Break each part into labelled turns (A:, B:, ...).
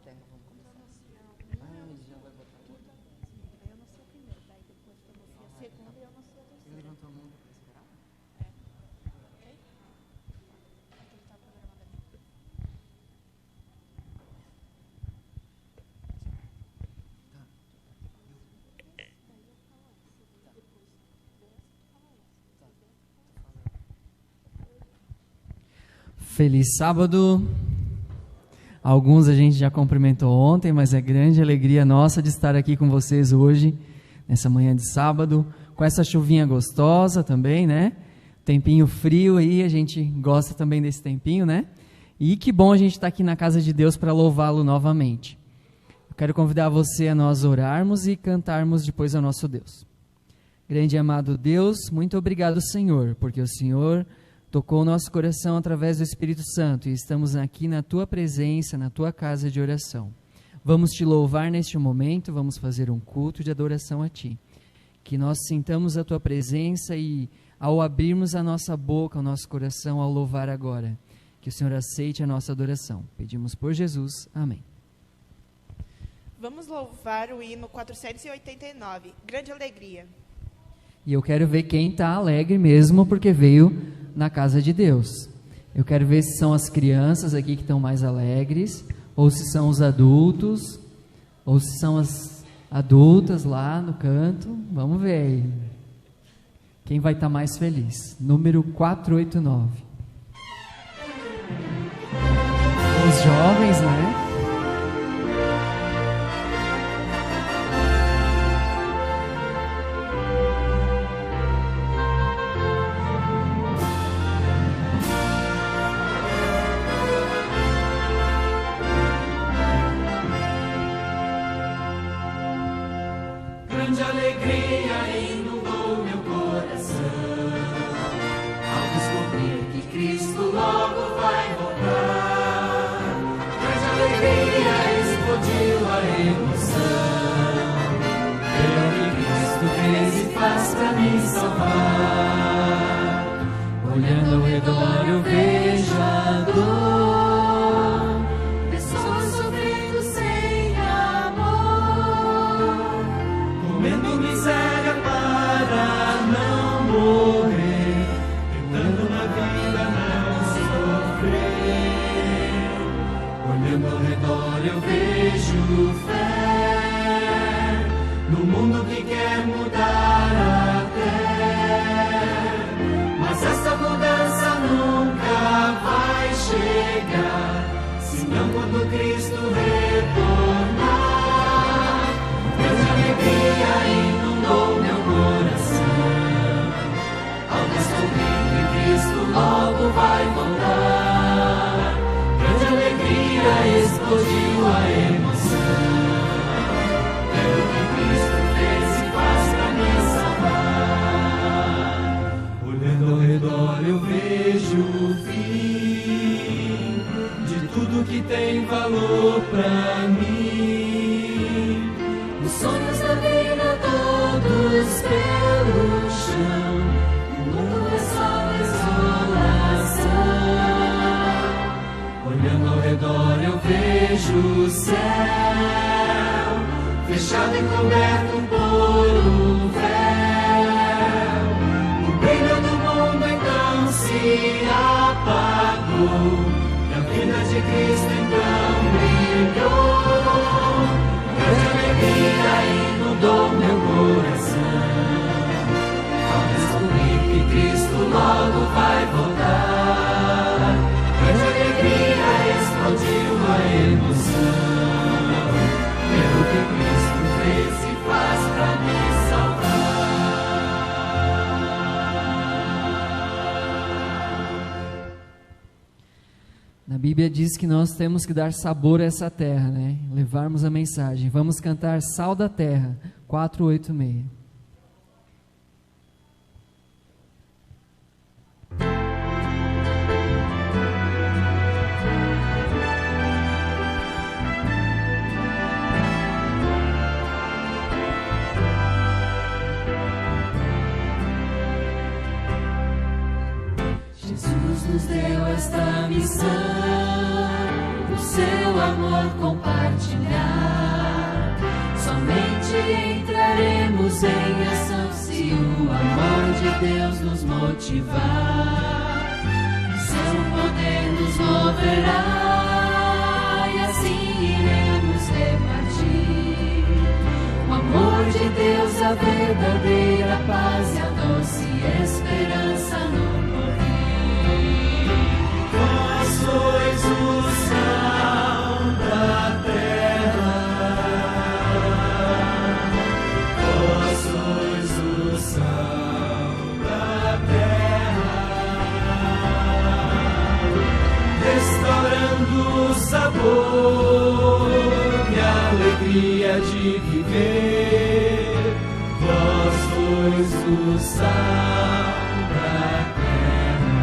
A: terra, vamos começar. Já vai botar tudo.
B: Eu não sei o primeiro, daí depois que eu não sei a segunda, eu não sei a
A: Você
B: terceira.
A: levantou a mão para esperar?
B: Ok? Aqui está programado ali.
C: Feliz sábado. Alguns a gente já cumprimentou ontem, mas é grande alegria nossa de estar aqui com vocês hoje, nessa manhã de sábado, com essa chuvinha gostosa também, né? Tempinho frio aí, a gente gosta também desse tempinho, né? E que bom a gente estar aqui na casa de Deus para louvá-lo novamente. Eu quero convidar você a nós orarmos e cantarmos depois ao nosso Deus. Grande e amado Deus, muito obrigado, Senhor, porque o Senhor tocou o nosso coração através do Espírito Santo e estamos aqui na Tua presença, na Tua casa de oração. Vamos Te louvar neste momento, vamos fazer um culto de adoração a Ti. Que nós sintamos a Tua presença e ao abrirmos a nossa boca, o nosso coração, ao louvar agora, que o Senhor aceite a nossa adoração. Pedimos por Jesus. Amém.
D: Vamos louvar o hino 489, Grande Alegria.
C: E eu quero ver quem está alegre mesmo, porque veio na casa de Deus. Eu quero ver se são as crianças aqui que estão mais alegres, ou se são os adultos, ou se são as adultas lá no canto. Vamos ver aí. Quem vai estar mais feliz? Número 489. Os jovens, né?
E: Grande alegria inundou meu coração ao descobrir que Cristo logo vai voltar. Grande alegria explodiu a emoção pelo que Cristo fez e faz pra me salvar. Olhando ao redor eu vejo a dor, pessoas sofrendo sem amor, comendo miséria para não morrer, tentando na vida não sofrer. Olhando ao redor eu vejo fé no mundo que quer mudar até, mas essa mudança nunca vai chegar, senão quando Cristo retornar. Grande alegria inundou meu coração ao descobrir que Cristo logo vai voltar. Grande alegria explodiu a emoção pelo que Cristo fez e faz pra me salvar. Olhando ao redor eu vejo o fim de tudo que tem valor pra mim. Os sonhos da vida todos pelo chão, o mundo é só desolação. Olhando ao redor eu vejo o céu fechado e coberto por um véu. O brilho do mundo então se apagou e a vida de Cristo então brilhou. Grande alegria inundou meu coração ao descobrir que Cristo logo vai voltar. Grande alegria explodiu a emoção pelo que Cristo fez e faz pra me salvar.
C: Na Bíblia diz que nós temos que dar sabor a essa terra, né? Levarmos a mensagem. Vamos cantar Sal da Terra, 486.
E: Jesus nos deu esta missão, o seu amor compartilhar. Somente entraremos em ação se o amor de Deus nos motivar. Seu poder nos moverá e assim iremos repartir o amor de Deus, a verdadeira paz e a doce esperança no porvir.
F: Vós sois o sal da terra, vós sois o sal da terra, restaurando o sabor e a alegria de viver. Vós sois o sal da terra.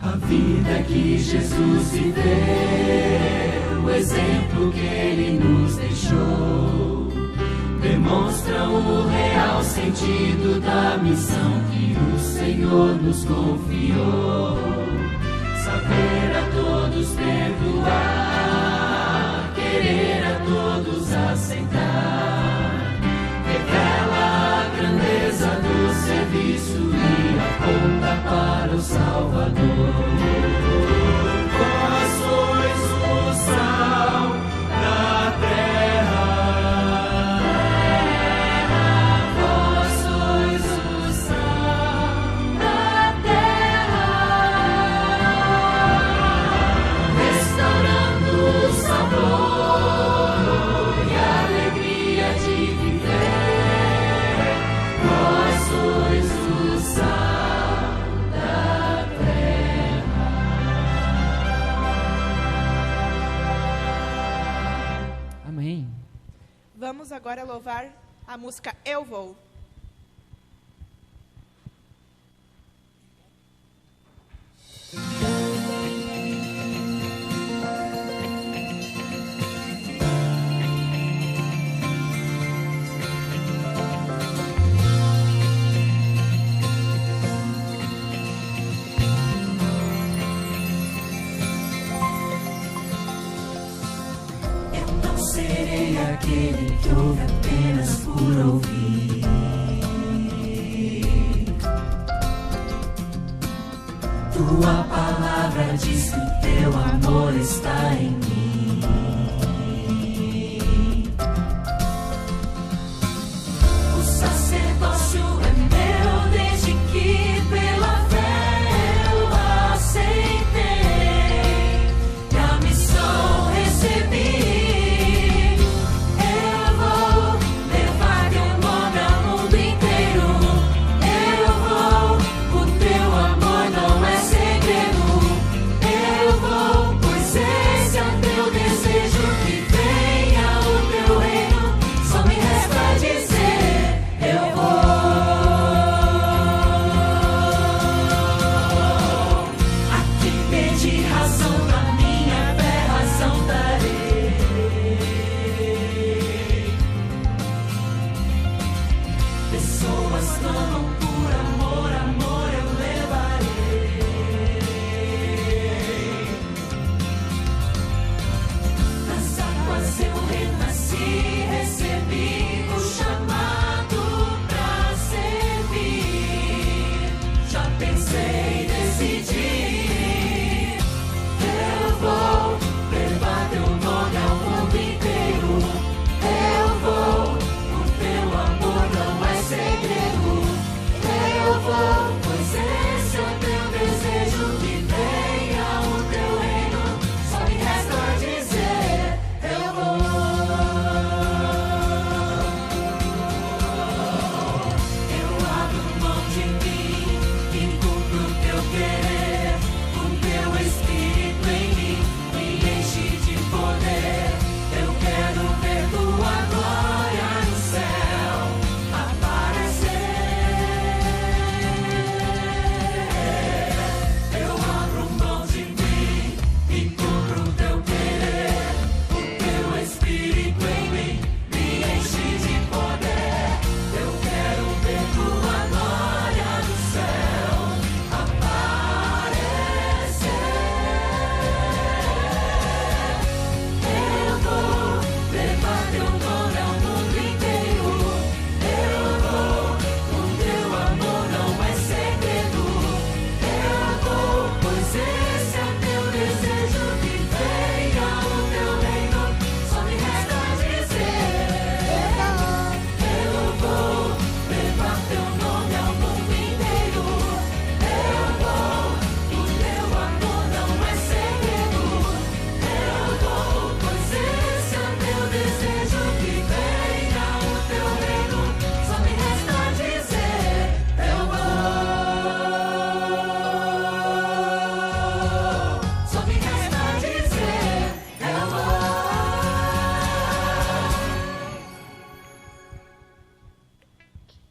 F: A vida que Jesus viveu, o exemplo que Ele nos deixou, demonstra o real sentido da missão que o Senhor nos confiou. Saber a todos perdoar, querer a todos aceitar, revela a grandeza do serviço e aponta para o Salvador. Vós sois o sal da terra,
E: Vós sois o sal da terra, restaurando o sabor e a alegria de viver. Vós sois o sal da terra.
C: Amém.
D: Vamos agora louvar a música Eu Vou.
E: Não serei aquele que ouve apenas por ouvir. Tua palavra diz que teu amor está em mim. O sacerdócio é meu desde que pela fé eu aceitei e a missão recebi.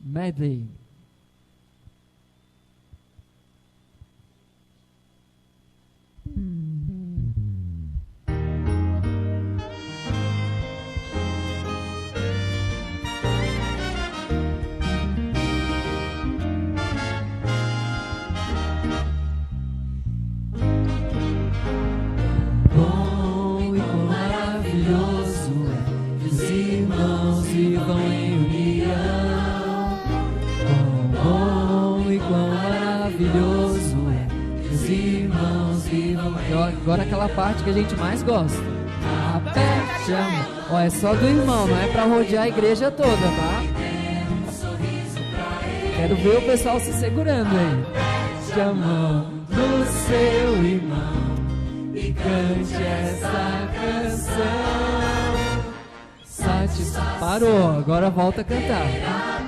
C: Medley.
E: Bom e quão maravilhoso é que os irmãos vivam em união. Bom e quão maravilhoso é que os irmãos vivam em união.
C: Agora aquela parte que a gente mais gosta. Aperte a mão. Ó, é só do irmão, não é pra rodear a igreja toda, tá? Quero ver o pessoal se segurando aí. Aperte a mão do seu irmão e cante essa canção. Parou, agora volta a cantar.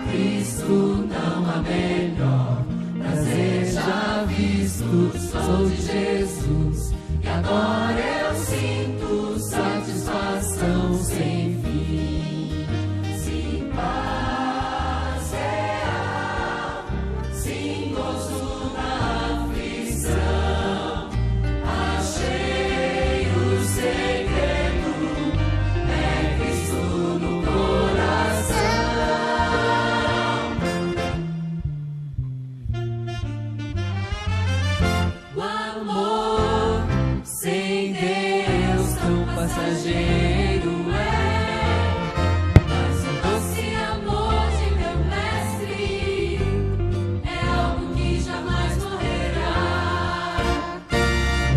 E: Cristo não há melhor prazer já visto. Sou de Jesus e agora eu sinto satisfação sem fim. Sim, paz real, sim, gozo na aflição. Achei o segredo, é Cristo no coração. O amor sem Deus tão passageiro é, mas o doce amor de meu mestre é algo que jamais morrerá.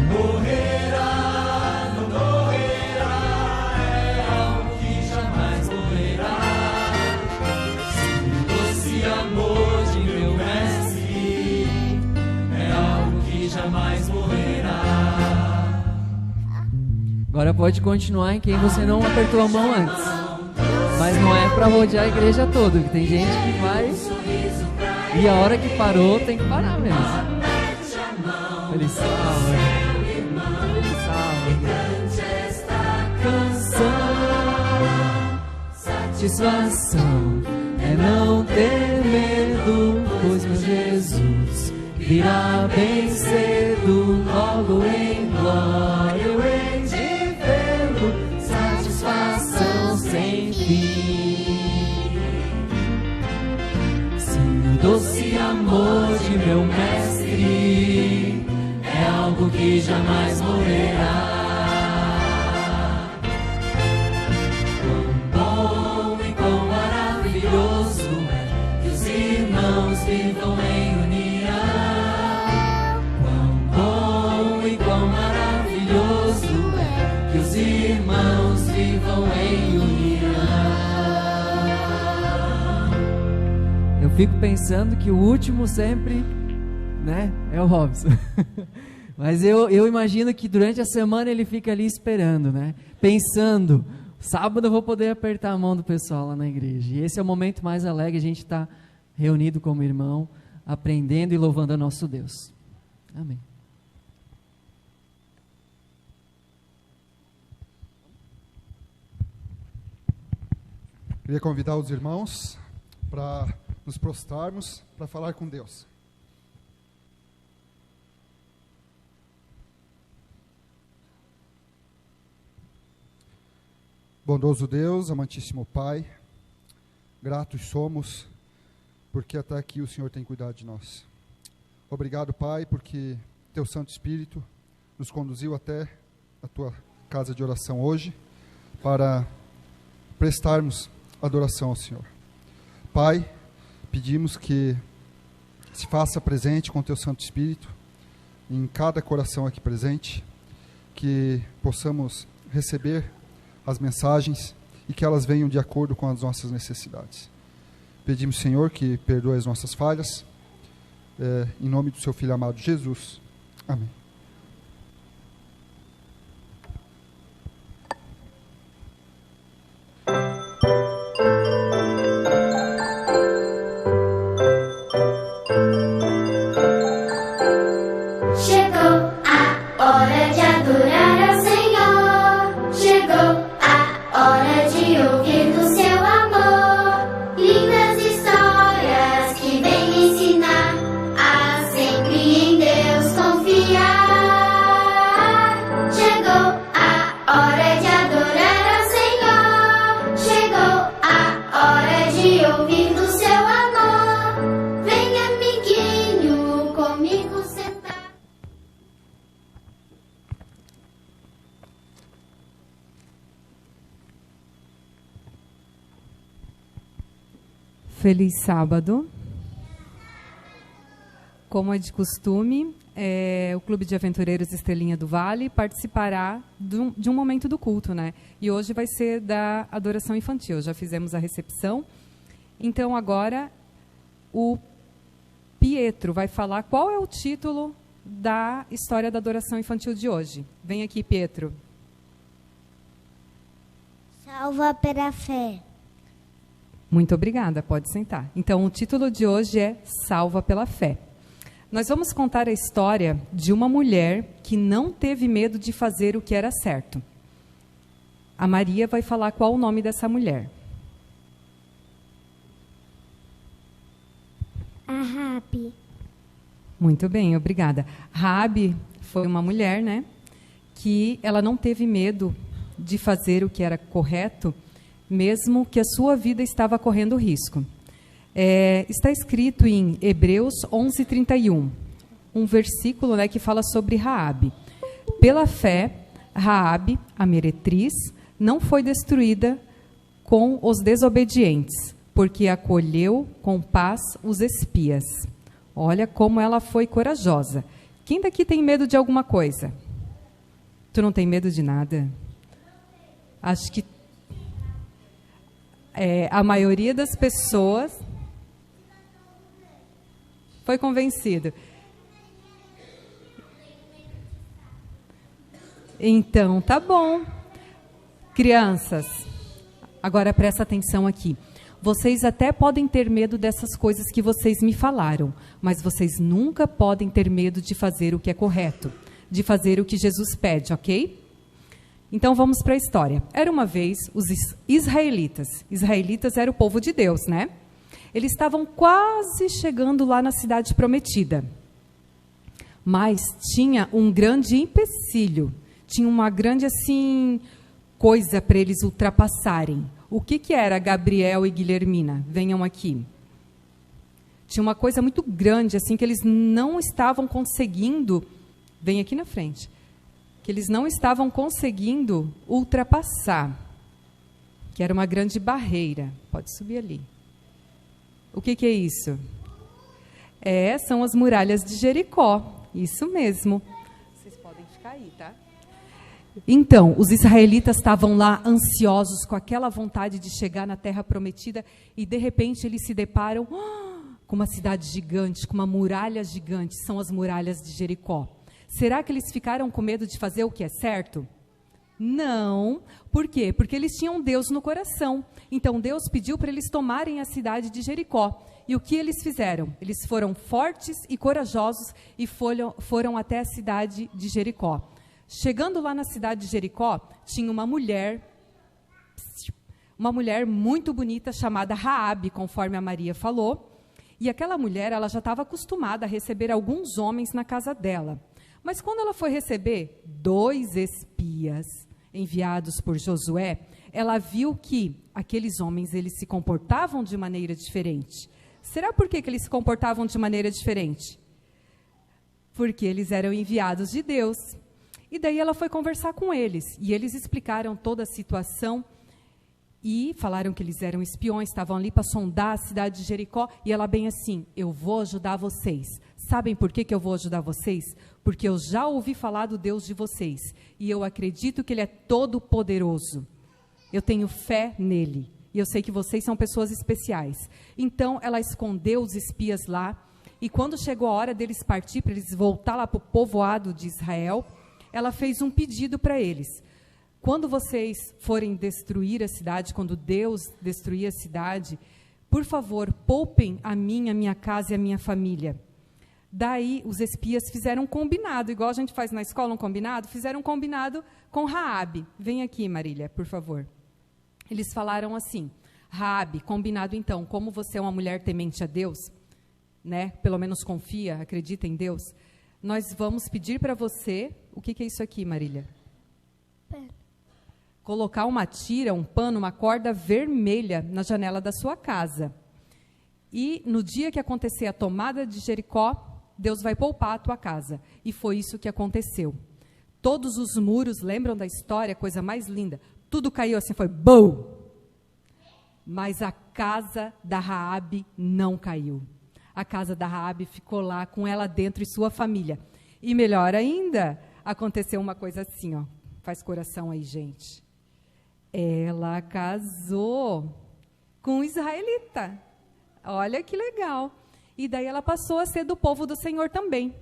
E: Não morrerá, não morrerá, é algo que jamais morrerá. Sim, o doce amor de meu mestre é algo que jamais morrerá.
C: Agora pode continuar em quem você não apertou a mão antes. Mas não é pra rodear a igreja toda, que tem gente que vai e a hora que parou tem que parar mesmo. Feliz sábado. Feliz sábado. Canção, satisfação é não ter medo, pois meu Jesus virá bem cedo, logo em glória eu hei de vê-lo, satisfação sem fim. Sim, o doce amor de meu mestre é algo que jamais morrerá. Quão bom e quão maravilhoso é que os irmãos vivam em união. Quão maravilhoso é que os irmãos vivam em união. Eu fico pensando que o último sempre, né, é o Robson. Mas eu imagino que durante a semana ele fica ali esperando, né, pensando, sábado eu vou poder apertar a mão do pessoal lá na igreja. E esse é o momento mais alegre, a gente está reunido como irmão, aprendendo e louvando a nosso Deus. Amém.
G: Queria convidar os irmãos para nos prostrarmos, para falar com Deus. Bondoso Deus, amantíssimo Pai, gratos somos, porque até aqui o Senhor tem cuidado de nós. Obrigado, Pai, porque Teu Santo Espírito nos conduziu até a Tua casa de oração hoje, para prestarmos adoração ao Senhor. Pai, pedimos que se faça presente com Teu Santo Espírito em cada coração aqui presente, que possamos receber as mensagens e que elas venham de acordo com as nossas necessidades. Pedimos, Senhor, que perdoe as nossas falhas, em nome do Seu Filho amado Jesus. Amém.
H: Hora de ouvir do seu amor, lindas histórias. feliz sábado. Como é de costume, o Clube de Aventureiros Estrelinha do Vale participará de um momento do culto, né? E hoje vai ser da adoração infantil. Já fizemos a recepção. Então, agora, o Pietro vai falar qual é o título da história da adoração infantil de hoje. Vem aqui, Pietro.
I: Salva pela fé.
H: Muito obrigada, pode sentar. Então, o título de hoje é Salva pela Fé. Nós vamos contar a história de uma mulher que não teve medo de fazer o que era certo. A Maria vai falar qual o nome dessa mulher.
I: A Rabi.
H: Muito bem, obrigada. Raabe foi uma mulher, né, que ela não teve medo de fazer o que era correto, mesmo que a sua vida estava correndo risco. Está escrito em Hebreus 11:31, um versículo, né, que fala sobre Raabe. Pela fé, Raabe, a meretriz, não foi destruída com os desobedientes, porque acolheu com paz os espias. Olha como ela foi corajosa. Quem daqui tem medo de alguma coisa? Tu não tem medo de nada? Acho que a maioria das pessoas foi convencido. Então, tá bom. Crianças, agora presta atenção aqui. Vocês até podem ter medo dessas coisas que vocês me falaram, mas vocês nunca podem ter medo de fazer o que é correto, de fazer o que Jesus pede, ok? Então vamos para a história. Era uma vez os israelitas. Israelitas era o povo de Deus, né? Eles estavam quase chegando lá na cidade prometida. Mas tinha um grande empecilho. Tinha uma grande, assim, coisa para eles ultrapassarem. O que era Gabriel e Guilhermina? Venham aqui. Tinha uma coisa muito grande, assim, que eles não estavam conseguindo... Vem aqui na frente. Que eles não estavam conseguindo ultrapassar. Que era uma grande barreira. Pode subir ali. O que é isso? São as muralhas de Jericó. Isso mesmo. Vocês podem ficar aí, tá? Então, os israelitas estavam lá ansiosos, com aquela vontade de chegar na terra prometida, e de repente eles se deparam com uma cidade gigante, com uma muralha gigante. São as muralhas de Jericó. Será que eles ficaram com medo de fazer o que é certo? Não. Por quê? Porque eles tinham Deus no coração. Então Deus pediu para eles tomarem a cidade de Jericó. E o que eles fizeram? Eles foram fortes e corajosos e foram até a cidade de Jericó. Chegando lá na cidade de Jericó, tinha uma mulher muito bonita chamada Raabe, conforme a Maria falou. E aquela mulher, ela já estava acostumada a receber alguns homens na casa dela. Mas quando ela foi receber 2 espias enviados por Josué, ela viu que aqueles homens, eles se comportavam de maneira diferente. Será por que eles se comportavam de maneira diferente? Porque eles eram enviados de Deus. E daí ela foi conversar com eles, e eles explicaram toda a situação, e falaram que eles eram espiões, estavam ali para sondar a cidade de Jericó, e ela bem assim, eu vou ajudar vocês. Sabem por que eu vou ajudar vocês? Porque eu já ouvi falar do Deus de vocês, e eu acredito que Ele é todo poderoso. Eu tenho fé nele, e eu sei que vocês são pessoas especiais. Então ela escondeu os espias lá, e quando chegou a hora deles partir, para eles voltar lá para o povoado de Israel, ela fez um pedido para eles. Quando vocês forem destruir a cidade, quando Deus destruir a cidade, por favor, poupem a minha casa e a minha família. Daí, os espias fizeram um combinado, igual a gente faz na escola um combinado, fizeram um combinado com Raabe. Vem aqui, Marília, por favor. Eles falaram assim, Raabe, combinado então, como você é uma mulher temente a Deus, né, pelo menos confia, acredita em Deus, nós vamos pedir para você, o que é isso aqui, Marília? Colocar uma tira, um pano, uma corda vermelha na janela da sua casa. E no dia que acontecer a tomada de Jericó, Deus vai poupar a tua casa. E foi isso que aconteceu. Todos os muros, lembram da história, coisa mais linda? Tudo caiu assim, foi BOU! Mas a casa da Raabe não caiu. A casa da Raabe ficou lá com ela dentro e sua família. E melhor ainda, aconteceu uma coisa assim, ó. Faz coração aí, gente. Ela casou com um israelita. Olha que legal. E daí ela passou a ser do povo do Senhor também.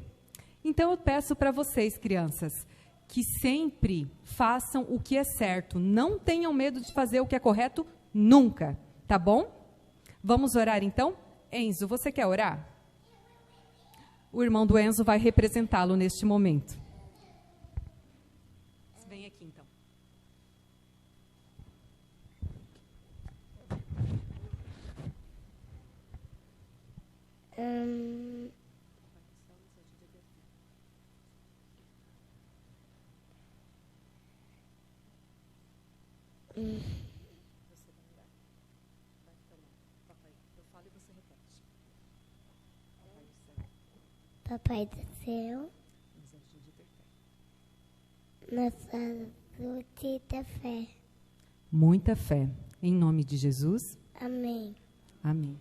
H: Então eu peço para vocês, crianças, que sempre façam o que é certo. Não tenham medo de fazer o que é correto nunca, tá bom? Vamos orar então? Enzo, você quer orar? O irmão do Enzo vai representá-lo neste momento. Vem aqui então.
I: Papai do céu, nossa luz da fé.
H: Muita fé. Em nome de Jesus.
I: Amém.
H: Amém.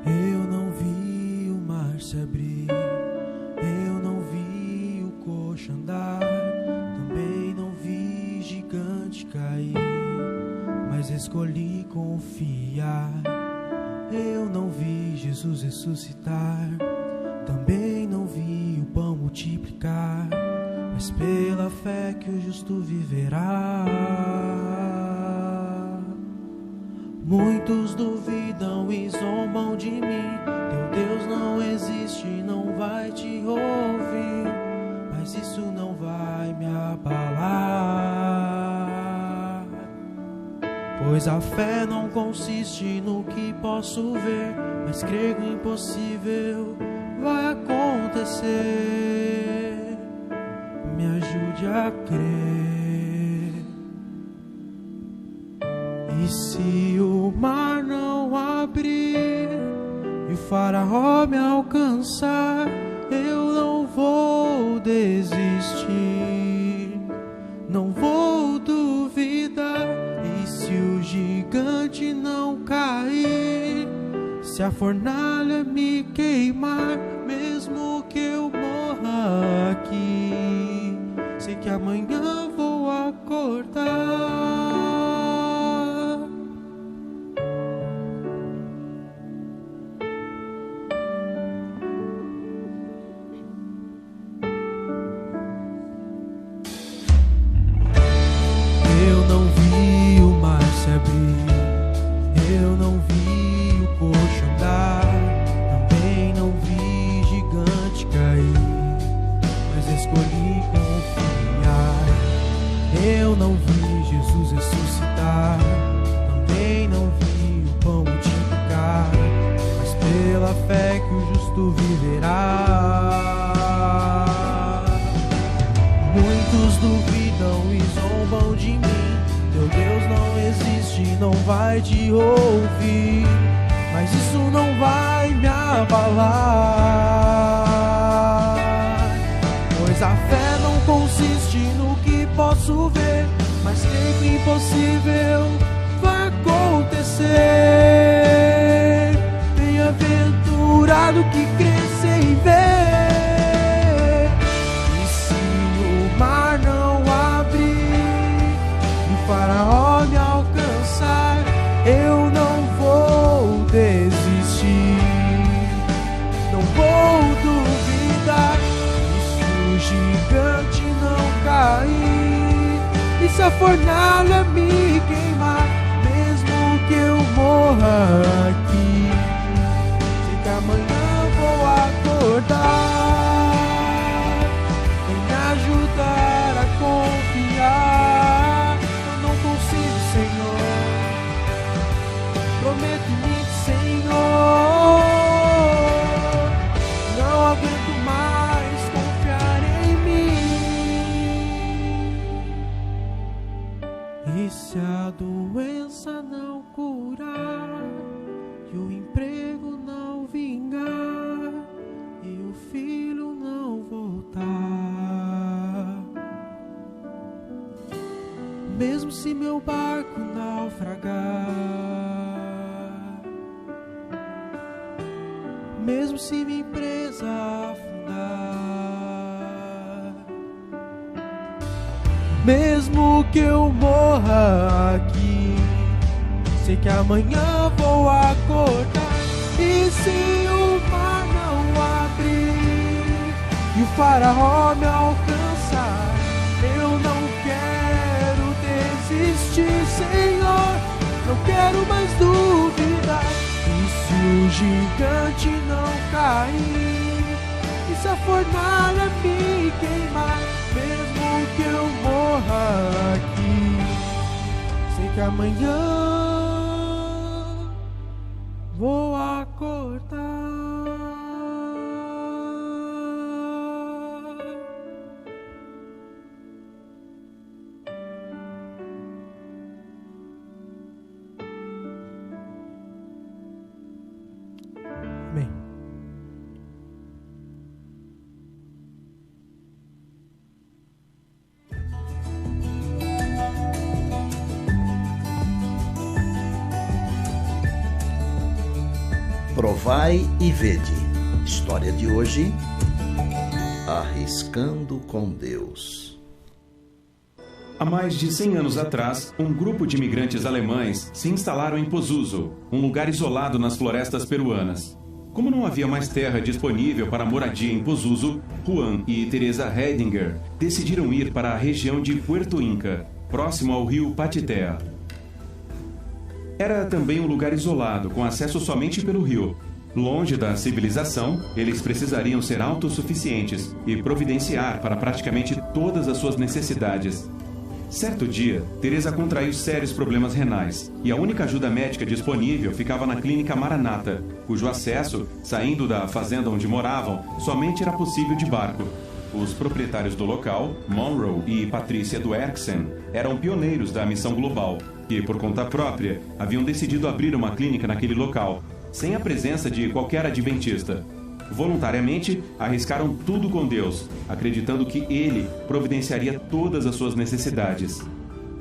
E: Eu não vi o mar se abrir, eu não vi o coxo andar, também não vi gigante cair, mas escolhi confiar. Eu não vi Jesus ressuscitar, também não vi o pão multiplicar, mas pela fé que o justo viverá. Muitos duvidam e zombam de mim. Teu Deus não existe, não vai te ouvir, mas isso não vai me abalar. Pois a fé não consiste no que posso ver, mas crer que o impossível vai acontecer. Me ajude a crer. E se o mar não abrir e o faraó me alcançar, eu não vou desistir, não vou duvidar. E se o gigante não cair, se a fornalha me queimar, mesmo que eu morra aqui, sei que amanhã vou acordar. Eu não vi o coxo andar, também não vi gigante cair, mas escolhi confiar. Eu não vi Jesus ressuscitar, também não vi o pão multiplicar, mas pela fé que o justo viverá. Muitos duvidam e zombam de mim. Teu Deus não existe, não vai te ouvir, mas isso não vai me abalar. Pois a fé não consiste no que posso ver, mas creio que o impossível você. Bem-aventurado que crê sem ver. E se o mar não abrir e o faraó me alcançar, eu não vou desistir, não vou duvidar. E se o gigante não cair, e se a fornalha me queimar, mesmo que eu morra aqui, sei que amanhã vou acordar. Vem me ajudar a confiar. Eu não consigo, Senhor, prometo-me, Senhor, não aguento mais confiar em mim. E se a doença não curar, e o emprego não vingar, e o filho não voltar, mesmo se meu barco naufragar, mesmo se minha empresa afundar, mesmo que eu morra aqui, sei que amanhã vou acordar. E se o mar não abrir e o faraó me alcançar, eu não quero desistir, Senhor, não quero mais duvidar. E se o gigante não cair, e se a fornalha me queimar, mesmo que eu morra aqui, sei que amanhã vou acordar. Amém.
J: Provai e vede. História de hoje: Arriscando com Deus.
K: Há mais de 100 anos atrás, um grupo de imigrantes alemães se instalaram em Pozuzo, um lugar isolado nas florestas peruanas. Como não havia mais terra disponível para moradia em Pozuzo, Juan e Teresa Heidinger decidiram ir para a região de Puerto Inca, próximo ao rio Patitea. Era também um lugar isolado, com acesso somente pelo rio. Longe da civilização, eles precisariam ser autossuficientes e providenciar para praticamente todas as suas necessidades. Certo dia, Teresa contraiu sérios problemas renais e a única ajuda médica disponível ficava na clínica Maranata, cujo acesso, saindo da fazenda onde moravam, somente era possível de barco. Os proprietários do local, Monroe e Patrícia Duerksen, eram pioneiros da missão global e, por conta própria, haviam decidido abrir uma clínica naquele local, sem a presença de qualquer adventista. Voluntariamente, arriscaram tudo com Deus, acreditando que Ele providenciaria todas as suas necessidades.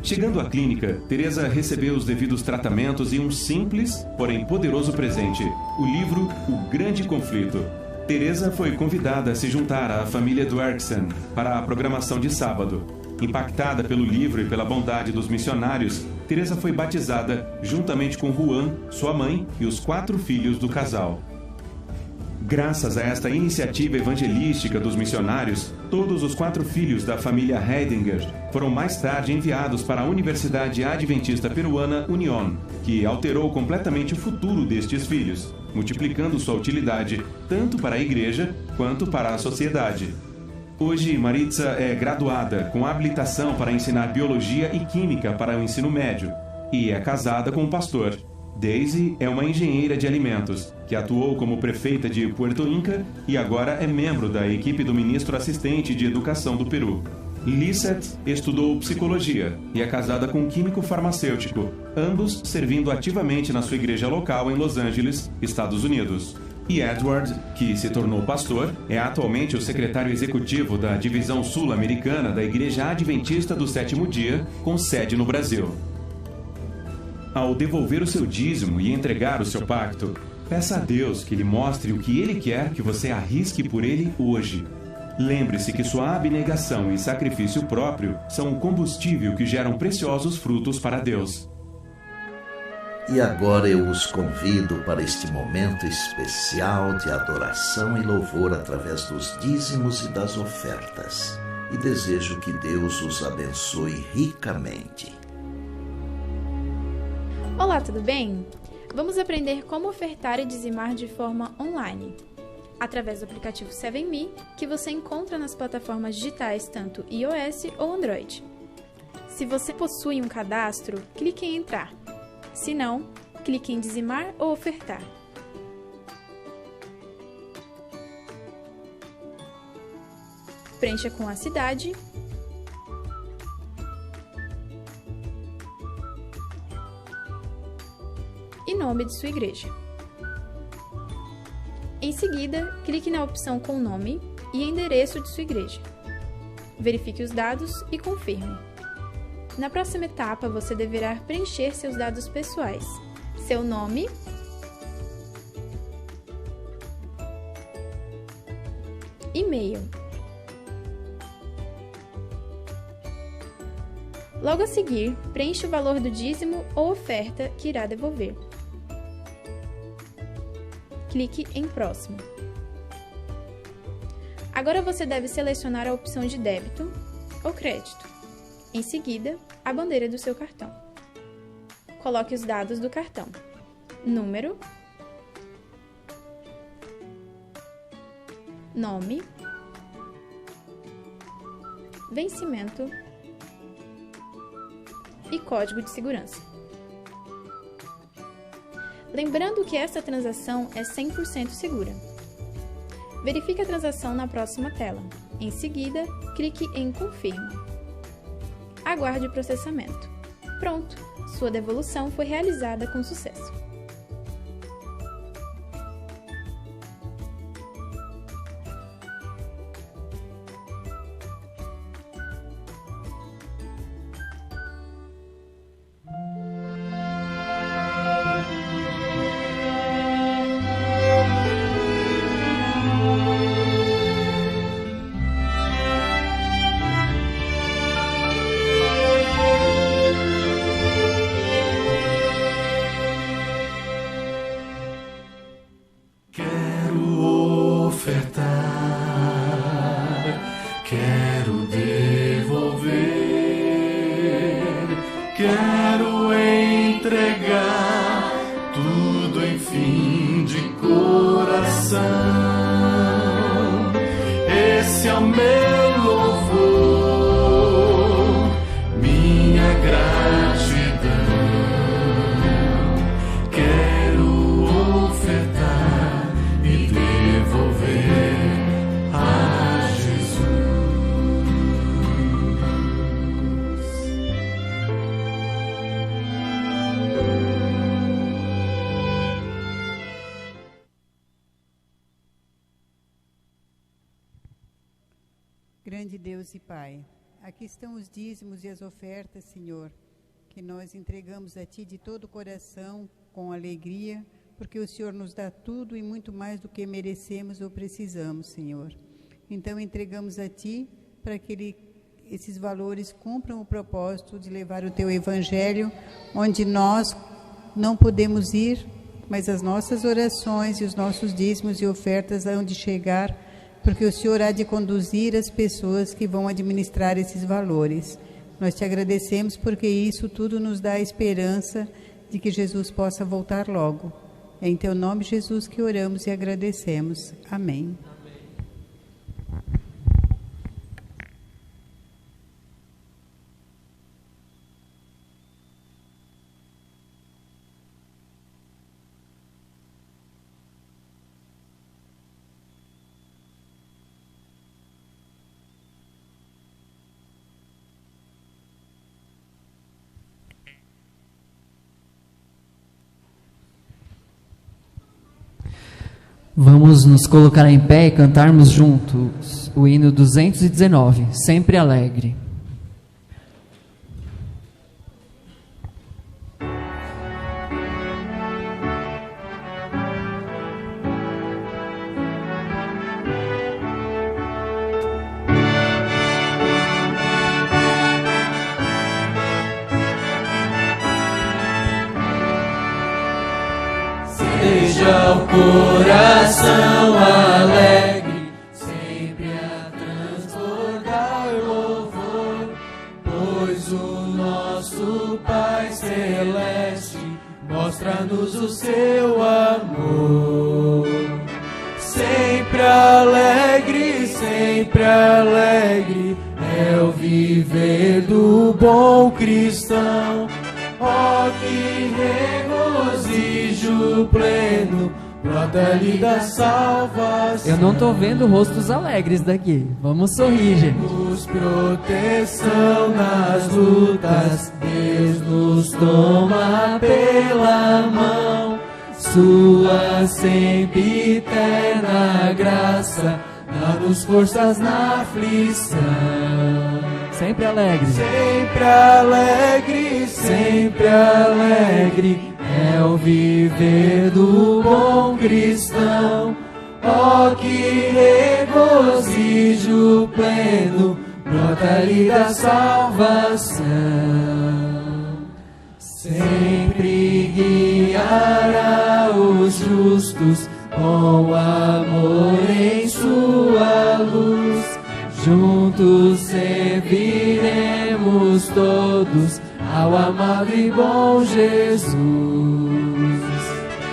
K: Chegando à clínica, Teresa recebeu os devidos tratamentos e um simples, porém poderoso presente, o livro O Grande Conflito. Teresa foi convidada a se juntar à família Duerksen para a programação de sábado. Impactada pelo livro e pela bondade dos missionários, Teresa foi batizada juntamente com Juan, sua mãe e os 4 filhos do casal. Graças a esta iniciativa evangelística dos missionários, todos os 4 filhos da família Heidinger foram mais tarde enviados para a Universidade Adventista Peruana Unión, que alterou completamente o futuro destes filhos, multiplicando sua utilidade tanto para a igreja quanto para a sociedade. Hoje, Maritza é graduada com habilitação para ensinar biologia e química para o ensino médio e é casada com um pastor. Daisy é uma engenheira de alimentos, que atuou como prefeita de Puerto Inca e agora é membro da equipe do ministro assistente de Educação do Peru. Lissette estudou psicologia e é casada com um químico farmacêutico, ambos servindo ativamente na sua igreja local em Los Angeles, Estados Unidos. E Edward, que se tornou pastor, é atualmente o secretário executivo da Divisão Sul-Americana da Igreja Adventista do Sétimo Dia, com sede no Brasil. Ao devolver o seu dízimo e entregar o seu pacto, peça a Deus que lhe mostre o que Ele quer que você arrisque por Ele hoje. Lembre-se que sua abnegação e sacrifício próprio são o combustível que geram preciosos frutos para Deus.
J: E agora eu os convido para este momento especial de adoração e louvor através dos dízimos e das ofertas. E desejo que Deus os abençoe ricamente.
L: Olá, tudo bem? Vamos aprender como ofertar e dizimar de forma online, através do aplicativo 7Me, que você encontra nas plataformas digitais tanto iOS ou Android. Se você possui um cadastro, clique em entrar. Se não, clique em dizimar ou ofertar. Preencha com a cidade, e nome de sua igreja. Em seguida, clique na opção com nome e endereço de sua igreja. Verifique os dados e confirme. Na próxima etapa, você deverá preencher seus dados pessoais, seu nome, e-mail. Logo a seguir, preencha o valor do dízimo ou oferta que irá devolver. Clique em Próximo. Agora você deve selecionar a opção de débito ou crédito. Em seguida, a bandeira do seu cartão. Coloque os dados do cartão: número, nome, vencimento e código de segurança. Lembrando que esta transação é 100% segura. Verifique a transação na próxima tela. Em seguida, clique em Confirme. Aguarde o processamento. Pronto! Sua devolução foi realizada com sucesso.
F: Quero devolver, quero entregar tudo, enfim, de coração. Esse é o meu louvor, minha gratidão. Quero ofertar e devolver a Jesus.
M: Grande Deus e Pai, aqui estão os dízimos e as ofertas, Senhor, que nós entregamos a Ti de todo o coração, com alegria, porque o Senhor nos dá tudo e muito mais do que merecemos ou precisamos, Senhor. Então entregamos a Ti para que esses valores cumpram o propósito de levar o Teu Evangelho, onde nós não podemos ir, mas as nossas orações e os nossos dízimos e ofertas hão de chegar, porque o Senhor há de conduzir as pessoas que vão administrar esses valores. Nós Te agradecemos porque isso tudo nos dá a esperança de que Jesus possa voltar logo. É em Teu nome, Jesus, que oramos e agradecemos. Amém.
C: Vamos nos colocar em pé e cantarmos juntos o hino 219, Sempre Alegre.
E: seja o coração alegre, sempre a transbordar louvor, pois o nosso Pai Celeste mostra-nos o seu amor. Sempre alegre é o viver do bom cristão. Oh, que regozijo pleno brota-lhe da salvação.
C: Eu não tô vendo rostos alegres daqui. Vamos sorrir, gente.
E: Temos proteção nas lutas, Deus nos toma pela mão. Sua sempre eterna graça dá-nos forças na aflição.
C: Sempre alegre.
E: Sempre alegre é o viver do bom cristão. Oh, que regozijo pleno brota-lhe da salvação. Sempre guiará os justos com amor em sua luz. Juntos serviremos todos ao amado e bom Jesus.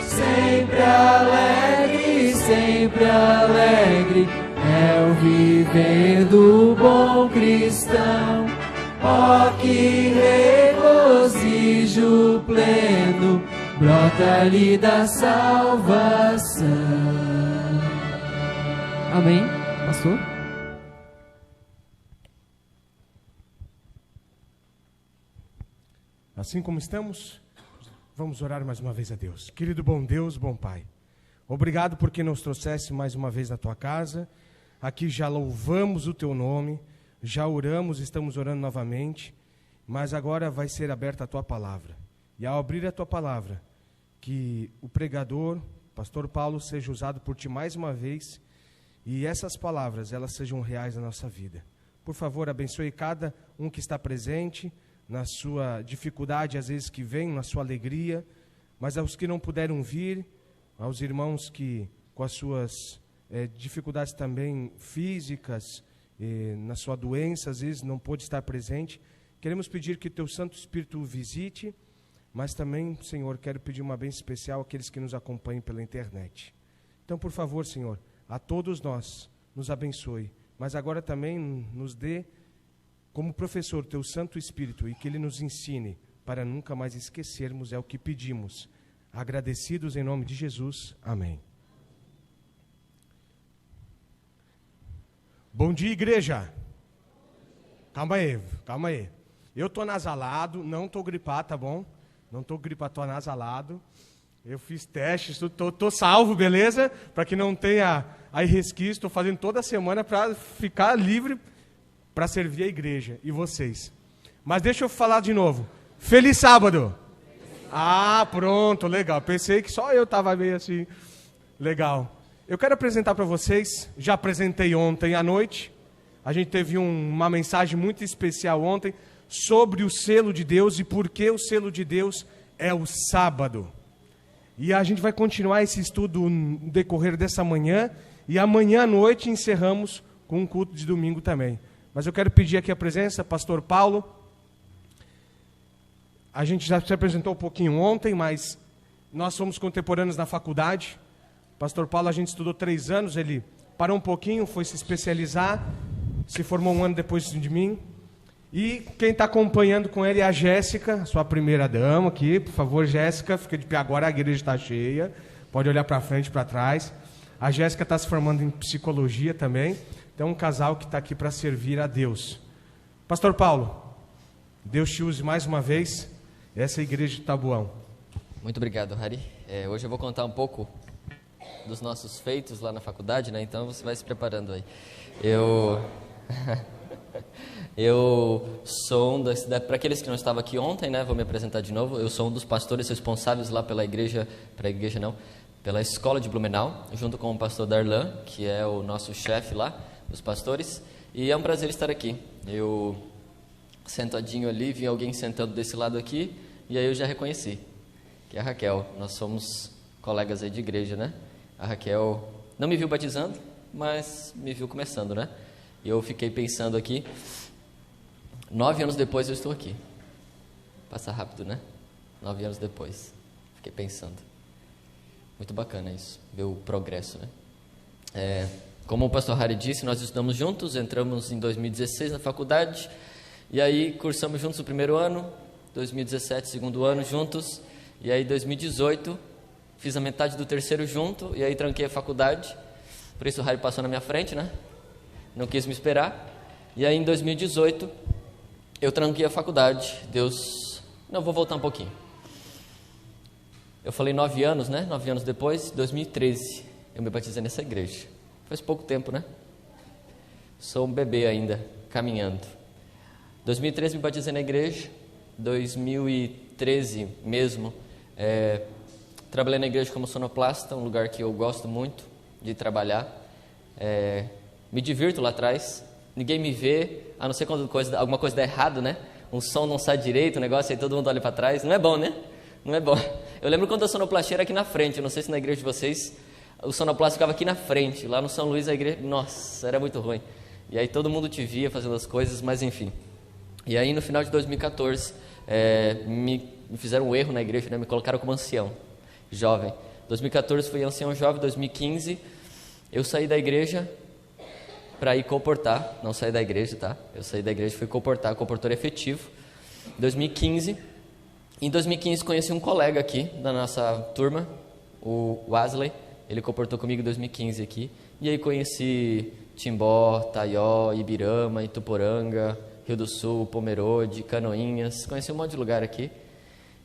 E: Sempre alegre é o viver do bom cristão. Oh, que regozijo pleno brota-lhe da salvação.
C: Amém, pastor?
N: Assim como estamos, vamos orar mais uma vez a Deus. Querido bom Deus, bom Pai, obrigado porque nos trouxesse mais uma vez na Tua casa. Aqui já louvamos o Teu nome, já oramos, estamos orando novamente, mas agora vai ser aberta a Tua palavra. E ao abrir a Tua palavra, que o pregador, pastor Paulo, seja usado por Ti mais uma vez, e essas palavras, elas sejam reais na nossa vida. Por favor, abençoe cada um que está presente, na sua dificuldade, às vezes que vem, na sua alegria, mas aos que não puderam vir, aos irmãos que com as suas dificuldades também físicas, na sua doença, às vezes não pôde estar presente, queremos pedir que o Teu Santo Espírito o visite, mas também, Senhor, quero pedir uma bênção especial àqueles que nos acompanham pela internet. Então, por favor, Senhor, a todos nós, nos abençoe, mas agora também nos dê como professor Teu Santo Espírito e que Ele nos ensine para nunca mais esquecermos, é o que pedimos. Agradecidos em nome de Jesus. Amém. Bom dia, igreja. Calma aí. Eu tô nasalado, não tô gripado, tá bom? Não tô gripado, tô nasalado. Eu fiz testes, tô salvo, beleza? Para que não tenha aí resquício, estou fazendo toda semana para ficar livre para servir a igreja e vocês. Mas deixa eu falar de novo. Feliz sábado! Ah, pronto, legal. Pensei que só eu estava meio assim. Legal. Eu quero apresentar para vocês, já apresentei ontem à noite, a gente teve uma mensagem muito especial ontem sobre o selo de Deus e por que o selo de Deus é o sábado. E a gente vai continuar esse estudo no decorrer dessa manhã e amanhã à noite encerramos com um culto de domingo também. Mas eu quero pedir aqui a presença, pastor Paulo. A gente já se apresentou um pouquinho ontem, mas nós somos contemporâneos na faculdade. Pastor Paulo, a gente estudou 3 anos, ele parou um pouquinho, foi se especializar, se formou 1 ano depois de mim. E quem está acompanhando com ele é a Jéssica, sua primeira dama aqui. Por favor, Jéssica, fica de pé agora, a igreja está cheia. Pode olhar para frente e para trás. A Jéssica está se formando em psicologia também. Então, um casal que está aqui para servir a Deus. Pastor Paulo, Deus te use mais uma vez, essa é a igreja de Taboão.
O: Muito obrigado, Hari. Hoje eu vou contar um pouco dos nossos feitos lá na faculdade, né? Então você vai se preparando aí. Eu sou para aqueles que não estavam aqui ontem, né? Vou me apresentar de novo. Eu sou um dos pastores responsáveis lá pela escola de Blumenau, junto com o pastor Darlan, que é o nosso chefe lá, dos pastores. E é um prazer estar aqui. Eu sentadinho ali, vi alguém sentando desse lado aqui, e aí eu já reconheci, que é a Raquel. Nós somos colegas aí de igreja, né? A Raquel não me viu batizando, mas me viu começando, né? E eu fiquei pensando aqui, 9 anos depois eu estou aqui. Passa rápido, né? 9 anos depois. Fiquei pensando. Muito bacana isso, ver o progresso, né? Como o pastor Harry disse, nós estudamos juntos, entramos em 2016 na faculdade, e aí cursamos juntos o primeiro ano, 2017, segundo ano juntos, e aí 2018, fiz a metade do terceiro junto, e aí tranquei a faculdade, por isso o Harry passou na minha frente, né? Não quis me esperar, e aí em 2018, eu tranquei a faculdade, Não, vou voltar um pouquinho. Eu falei 9 anos, né? 9 anos depois, 2013, eu me batizei nessa igreja. Faz pouco tempo, né? Sou um bebê ainda, caminhando. 2013 me batizei na igreja. 2013 mesmo, trabalhei na igreja como sonoplasta, um lugar que eu gosto muito de trabalhar. Me divirto lá atrás. Ninguém me vê, a não ser quando alguma coisa dá errado, né? Um som não sai direito, o negócio, aí todo mundo olha para trás. Não é bom, né? Não é bom. Eu lembro quando a sonoplastia era aqui na frente. Eu não sei se na igreja de vocês o sonoplasta ficava aqui na frente. Lá no São Luís a igreja, nossa, era muito ruim. E aí todo mundo te via fazendo as coisas, mas enfim. E aí no final de 2014 me fizeram um erro na igreja, né? Me colocaram como ancião jovem. 2014 fui ancião jovem. 2015 eu saí da igreja para ir comportar. Não saí da igreja, tá? Eu saí da igreja e fui comportar, comportor efetivo. 2015. Em 2015 conheci um colega aqui da nossa turma, o Wesley. Ele comportou comigo em 2015 aqui. E aí conheci Timbó, Taió, Ibirama, Ituporanga, Rio do Sul, Pomerode, Canoinhas. Conheci um monte de lugar aqui.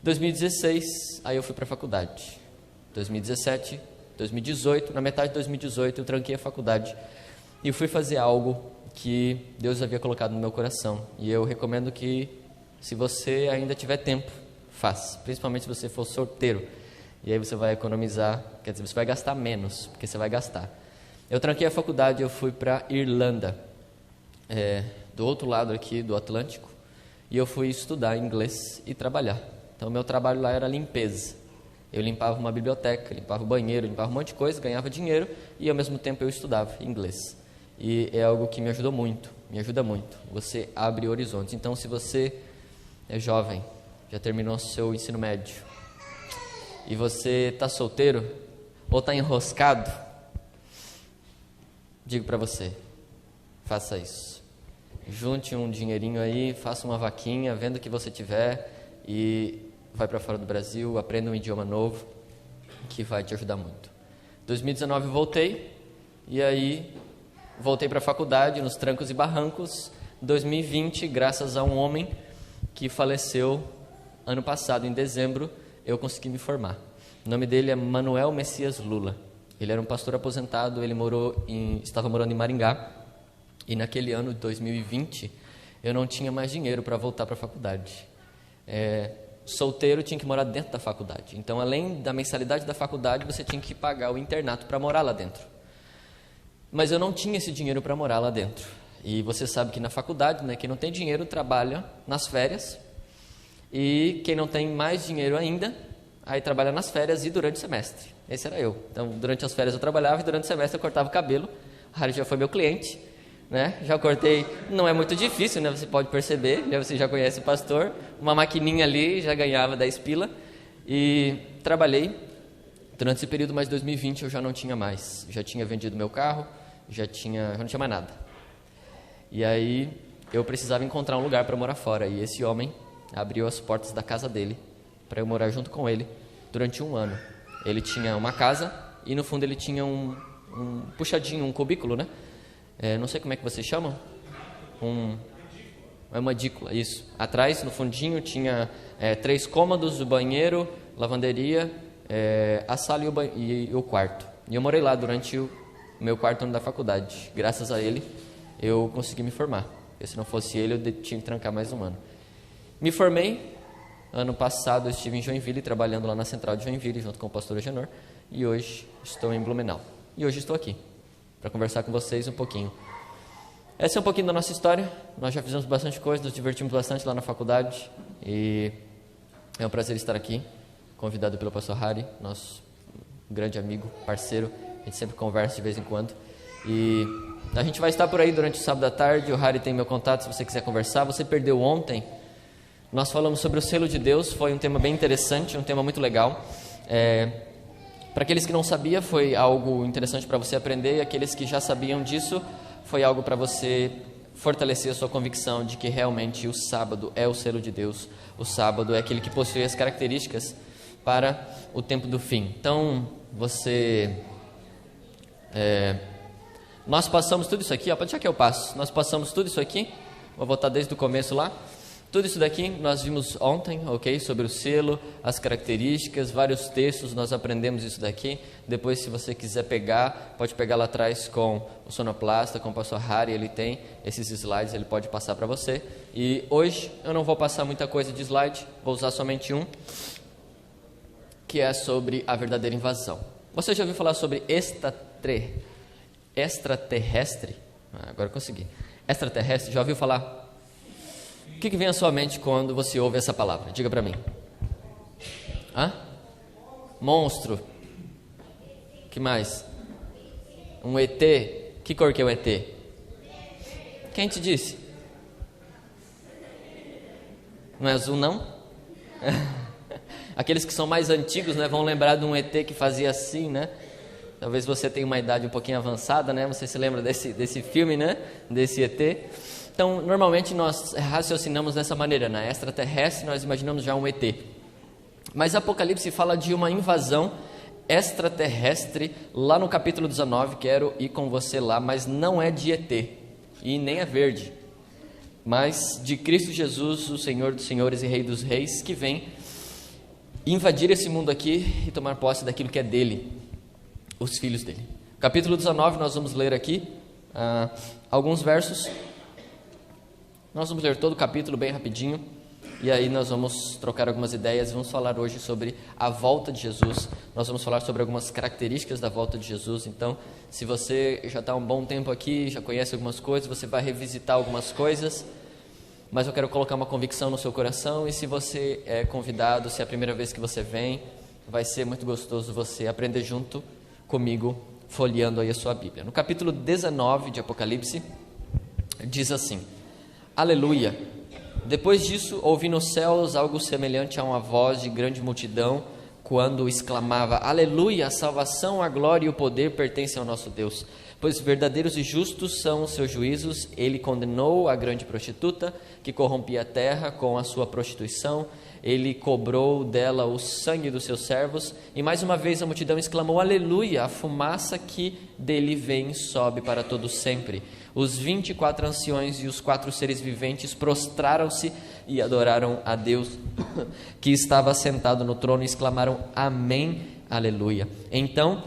O: 2016, aí eu fui para a faculdade. 2017, 2018, na metade de 2018 eu tranquei a faculdade. E fui fazer algo que Deus havia colocado no meu coração. E eu recomendo que, se você ainda tiver tempo, faça. Principalmente se você for solteiro. E aí você vai economizar, quer dizer, você vai gastar menos, porque você vai gastar. Eu tranquei a faculdade, eu fui para Irlanda, do outro lado aqui do Atlântico, e eu fui estudar inglês e trabalhar. Então, meu trabalho lá era limpeza. Eu limpava uma biblioteca, limpava o banheiro, limpava um monte de coisa, ganhava dinheiro, e ao mesmo tempo eu estudava inglês. E é algo que me ajudou muito, me ajuda muito. Você abre horizontes. Então, se você é jovem, já terminou seu ensino médio, e você está solteiro, ou está enroscado, digo para você, faça isso. Junte um dinheirinho aí, faça uma vaquinha, venda o que você tiver e vai para fora do Brasil, aprenda um idioma novo, que vai te ajudar muito. 2019 eu voltei, e aí voltei para a faculdade, nos trancos e barrancos. 2020, graças a um homem que faleceu ano passado, em dezembro, eu consegui me formar. O nome dele é Manuel Messias Lula. Ele era um pastor aposentado, ele estava morando em Maringá. E naquele ano de 2020, eu não tinha mais dinheiro para voltar para a faculdade. Solteiro, tinha que morar dentro da faculdade. Então, além da mensalidade da faculdade, você tinha que pagar o internato para morar lá dentro. Mas eu não tinha esse dinheiro para morar lá dentro. E você sabe que na faculdade, né, quem não tem dinheiro trabalha nas férias. E quem não tem mais dinheiro ainda, aí trabalha nas férias e durante o semestre. Esse era eu. Então, durante as férias eu trabalhava e durante o semestre eu cortava o cabelo. O Harry já foi meu cliente, né? Já cortei, não é muito difícil, né? Você pode perceber, você já conhece o pastor. Uma maquininha ali, já ganhava 10 pila. E trabalhei durante esse período, mas 2020 eu já não tinha mais. Já tinha vendido meu carro, já não tinha mais nada. E aí eu precisava encontrar um lugar para morar fora. E esse homem abriu as portas da casa dele para eu morar junto com ele durante 1 ano. Ele tinha uma casa e no fundo ele tinha um puxadinho, um cubículo, né? Não sei como é que vocês chamam. É uma edícula, isso. Atrás, no fundinho, tinha 3 cômodos, o banheiro, lavanderia, a sala e o quarto. E eu morei lá durante o meu 4º ano da faculdade. Graças a ele, eu consegui me formar. Porque se não fosse ele, eu tinha que trancar mais 1 ano. Me formei. Ano passado eu estive em Joinville, trabalhando lá na central de Joinville, junto com o pastor Agenor. E hoje estou em Blumenau. E hoje estou aqui, para conversar com vocês um pouquinho. Essa é um pouquinho da nossa história. Nós já fizemos bastante coisa, nos divertimos bastante lá na faculdade. E é um prazer estar aqui, convidado pelo pastor Harry. Nós grande amigo, parceiro, a gente sempre conversa de vez em quando. E a gente vai estar por aí durante o sábado à tarde. O Harry tem meu contato se você quiser conversar. Você perdeu ontem, nós falamos sobre o selo de Deus, foi um tema bem interessante, um tema muito legal. Para aqueles que não sabiam, foi algo interessante para você aprender, e aqueles que já sabiam disso, foi algo para você fortalecer a sua convicção de que realmente o sábado é o selo de Deus. O sábado é aquele que possui as características para o tempo do fim. Então, nós passamos tudo isso aqui, pode deixar que eu passo. Nós passamos tudo isso aqui, vou voltar desde o começo lá. Tudo isso daqui nós vimos ontem, ok? Sobre o selo, as características, vários textos, nós aprendemos isso daqui. Depois, se você quiser pegar, pode pegar lá atrás com o sonoplasta, com o pastor Harry, ele tem esses slides, ele pode passar para você. E hoje eu não vou passar muita coisa de slide, vou usar somente um, que é sobre a verdadeira invasão. Você já ouviu falar sobre extraterrestre? Agora eu consegui. Extraterrestre, já ouviu falar? O que vem à sua mente quando você ouve essa palavra? Diga para mim. Monstro. Que mais? Um ET. Que cor que é o ET? Quem te disse? Não é azul, não? Aqueles que são mais antigos, né, vão lembrar de um ET que fazia assim, né? Talvez você tenha uma idade um pouquinho avançada, né? Você se lembra desse filme, né? Desse ET. Então, normalmente nós raciocinamos dessa maneira, né? Extraterrestre, nós imaginamos já um ET. Mas Apocalipse fala de uma invasão extraterrestre lá no capítulo 19. Quero ir com você lá, mas não é de ET e nem é verde, mas de Cristo Jesus, o Senhor dos senhores e Rei dos reis, que vem invadir esse mundo aqui e tomar posse daquilo que é dele, os filhos dele. Capítulo 19, nós vamos ler aqui alguns versos. Nós vamos ler todo o capítulo bem rapidinho, e aí nós vamos trocar algumas ideias. Vamos falar hoje sobre a volta de Jesus. Nós vamos falar sobre algumas características da volta de Jesus. Então, se você já está um bom tempo aqui, já conhece algumas coisas, você vai revisitar algumas coisas, mas eu quero colocar uma convicção no seu coração. E se você é convidado, se é a primeira vez que você vem, vai ser muito gostoso você aprender junto comigo, folheando aí a sua Bíblia. No capítulo 19 de Apocalipse, diz assim: Aleluia! Depois disso, ouvi nos céus algo semelhante a uma voz de grande multidão, quando exclamava: Aleluia! A salvação, a glória e o poder pertencem ao nosso Deus, pois verdadeiros e justos são os seus juízos. Ele condenou a grande prostituta, que corrompia a terra com a sua prostituição. Ele cobrou dela o sangue dos seus servos. E mais uma vez a multidão exclamou: Aleluia! A fumaça que dele vem sobe para todo sempre. Os 24 anciões e os 4 seres viventes prostraram-se e adoraram a Deus, que estava sentado no trono, e exclamaram: Amém, aleluia. Então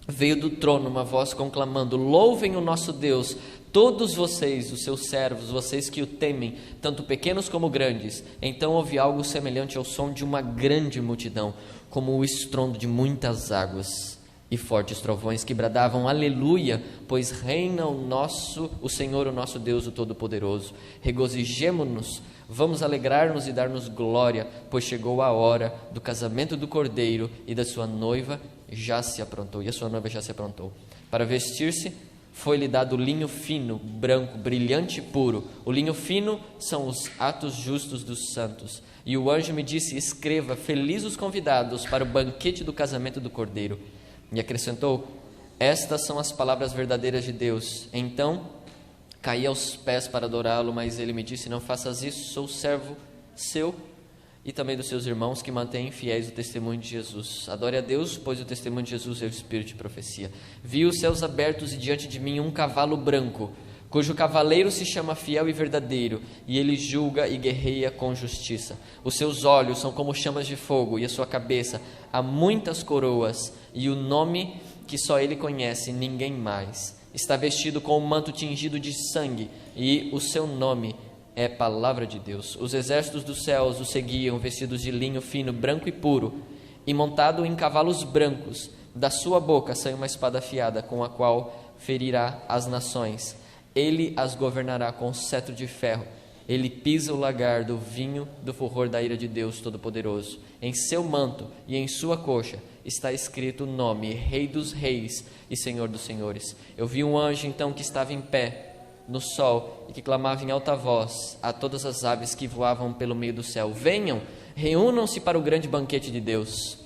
O: veio do trono uma voz conclamando: Louvem o nosso Deus, todos vocês, os seus servos, vocês que o temem, tanto pequenos como grandes. Então ouvi algo semelhante ao som de uma grande multidão, como o estrondo de muitas águas, e fortes trovões que bradavam: Aleluia, pois reina o Senhor, o nosso Deus, o Todo-Poderoso. Regozijemo-nos, vamos alegrar-nos e dar-nos glória, pois chegou a hora do casamento do Cordeiro, e da sua noiva já se aprontou. E a sua noiva já se aprontou. Para vestir-se, foi-lhe dado linho fino, branco, brilhante e puro. O linho fino são os atos justos dos santos. E o anjo me disse: Escreva: Felizes os convidados para o banquete do casamento do Cordeiro. E acrescentou: Estas são as palavras verdadeiras de Deus. Então caí aos pés para adorá-lo, mas ele me disse: Não faças isso, sou servo seu e também dos seus irmãos, que mantêm fiéis o testemunho de Jesus. Adore a Deus, pois o testemunho de Jesus é o espírito de profecia. Vi os céus abertos e diante de mim um cavalo branco, cujo cavaleiro se chama Fiel e Verdadeiro, e ele julga e guerreia com justiça. Os seus olhos são como chamas de fogo, e a sua cabeça há muitas coroas, e o nome que só ele conhece, ninguém mais. Está vestido com um manto tingido de sangue, e o seu nome é Palavra de Deus. Os exércitos dos céus o seguiam, vestidos de linho fino, branco e puro, e montado em cavalos brancos. Da sua boca sai uma espada afiada, com a qual ferirá as nações. Ele as governará com cetro de ferro, Ele pisa o lagar do vinho do furor da ira de Deus Todo-Poderoso. Em seu manto e em sua coxa está escrito o nome, Rei dos Reis e Senhor dos Senhores. Eu vi um anjo então que estava em pé no sol e que clamava em alta voz a todas as aves que voavam pelo meio do céu: venham, reúnam-se para o grande banquete de Deus,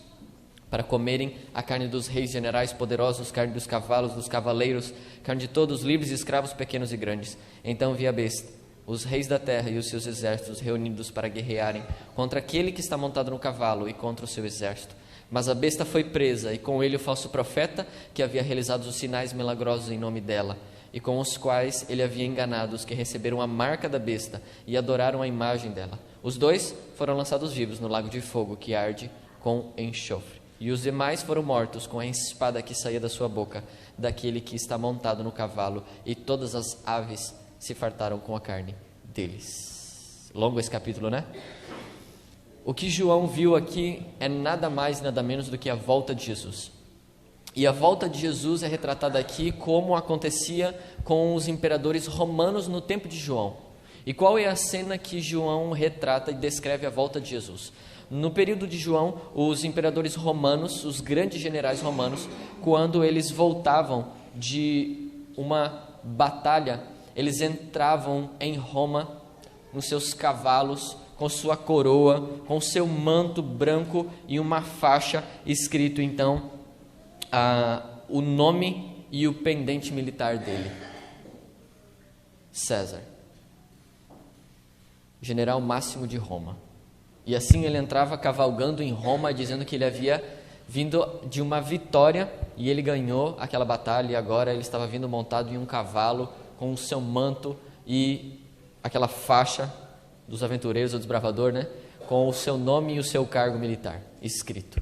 O: para comerem a carne dos reis, generais poderosos, carne dos cavalos, dos cavaleiros, carne de todos, livres e escravos, pequenos e grandes. Então vi a besta, os reis da terra e os seus exércitos reunidos para guerrearem contra aquele que está montado no cavalo e contra o seu exército. Mas a besta foi presa, e com ele o falso profeta que havia realizado os sinais milagrosos em nome dela, e com os quais ele havia enganado os que receberam a marca da besta e adoraram a imagem dela. Os dois foram lançados vivos no lago de fogo que arde com enxofre. E os demais foram mortos com a espada que saía da sua boca, daquele que está montado no cavalo, e todas as aves se fartaram com a carne deles. Longo esse capítulo, né? O que João viu aqui é nada mais nada menos do que a volta de Jesus. E a volta de Jesus é retratada aqui como acontecia com os imperadores romanos no tempo de João. E qual é a cena que João retrata e descreve a volta de Jesus? No período de João, os imperadores romanos, os grandes generais romanos, quando eles voltavam de uma batalha, eles entravam em Roma nos seus cavalos, com sua coroa, com seu manto branco e uma faixa escrito então o nome e o pendente militar dele: César, general máximo de Roma. E assim ele entrava cavalgando em Roma, dizendo que ele havia vindo de uma vitória e ele ganhou aquela batalha, e agora ele estava vindo montado em um cavalo com o seu manto e aquela faixa dos aventureiros ou desbravador, né? Com o seu nome e o seu cargo militar escrito.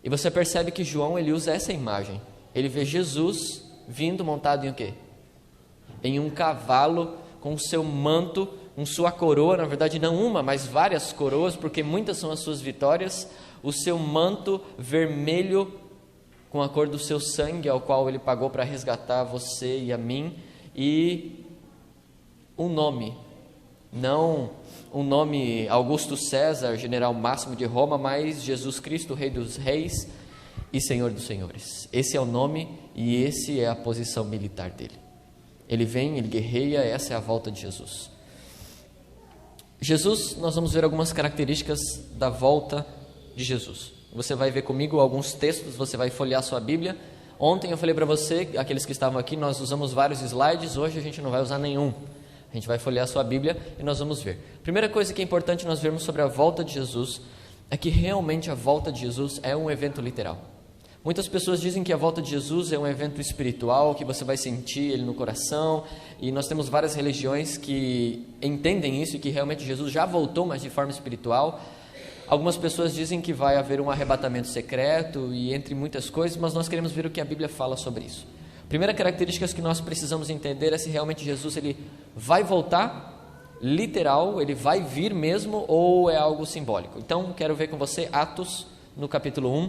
O: E você percebe que João, ele usa essa imagem. Ele vê Jesus vindo montado em o quê? Em um cavalo, com o seu manto, com sua coroa, na verdade não uma, mas várias coroas, porque muitas são as suas vitórias, o seu manto vermelho com a cor do seu sangue, ao qual ele pagou para resgatar você e a mim, e um nome, não um nome Augusto César, general máximo de Roma, mas Jesus Cristo, Rei dos Reis e Senhor dos Senhores. Esse é o nome e esse é a posição militar dele. Ele vem, ele guerreia, essa é a volta de Jesus. Jesus, nós vamos ver algumas características da volta de Jesus. Você vai ver comigo alguns textos, você vai folhear sua Bíblia. Ontem eu falei para você, aqueles que estavam aqui, nós usamos vários slides, hoje a gente não vai usar nenhum. A gente vai folhear sua Bíblia e nós vamos ver. Primeira coisa que é importante nós vermos sobre a volta de Jesus é que realmente a volta de Jesus é um evento literal. Muitas pessoas dizem que a volta de Jesus é um evento espiritual, que você vai sentir ele no coração, e nós temos várias religiões que entendem isso e que realmente Jesus já voltou, mas de forma espiritual. Algumas pessoas dizem que vai haver um arrebatamento secreto e entre muitas coisas, mas nós queremos ver o que a Bíblia fala sobre isso. Primeira característica que nós precisamos entender é se realmente Jesus ele vai voltar, literal, ele vai vir mesmo, ou é algo simbólico. Então, quero ver com você Atos, no capítulo 1.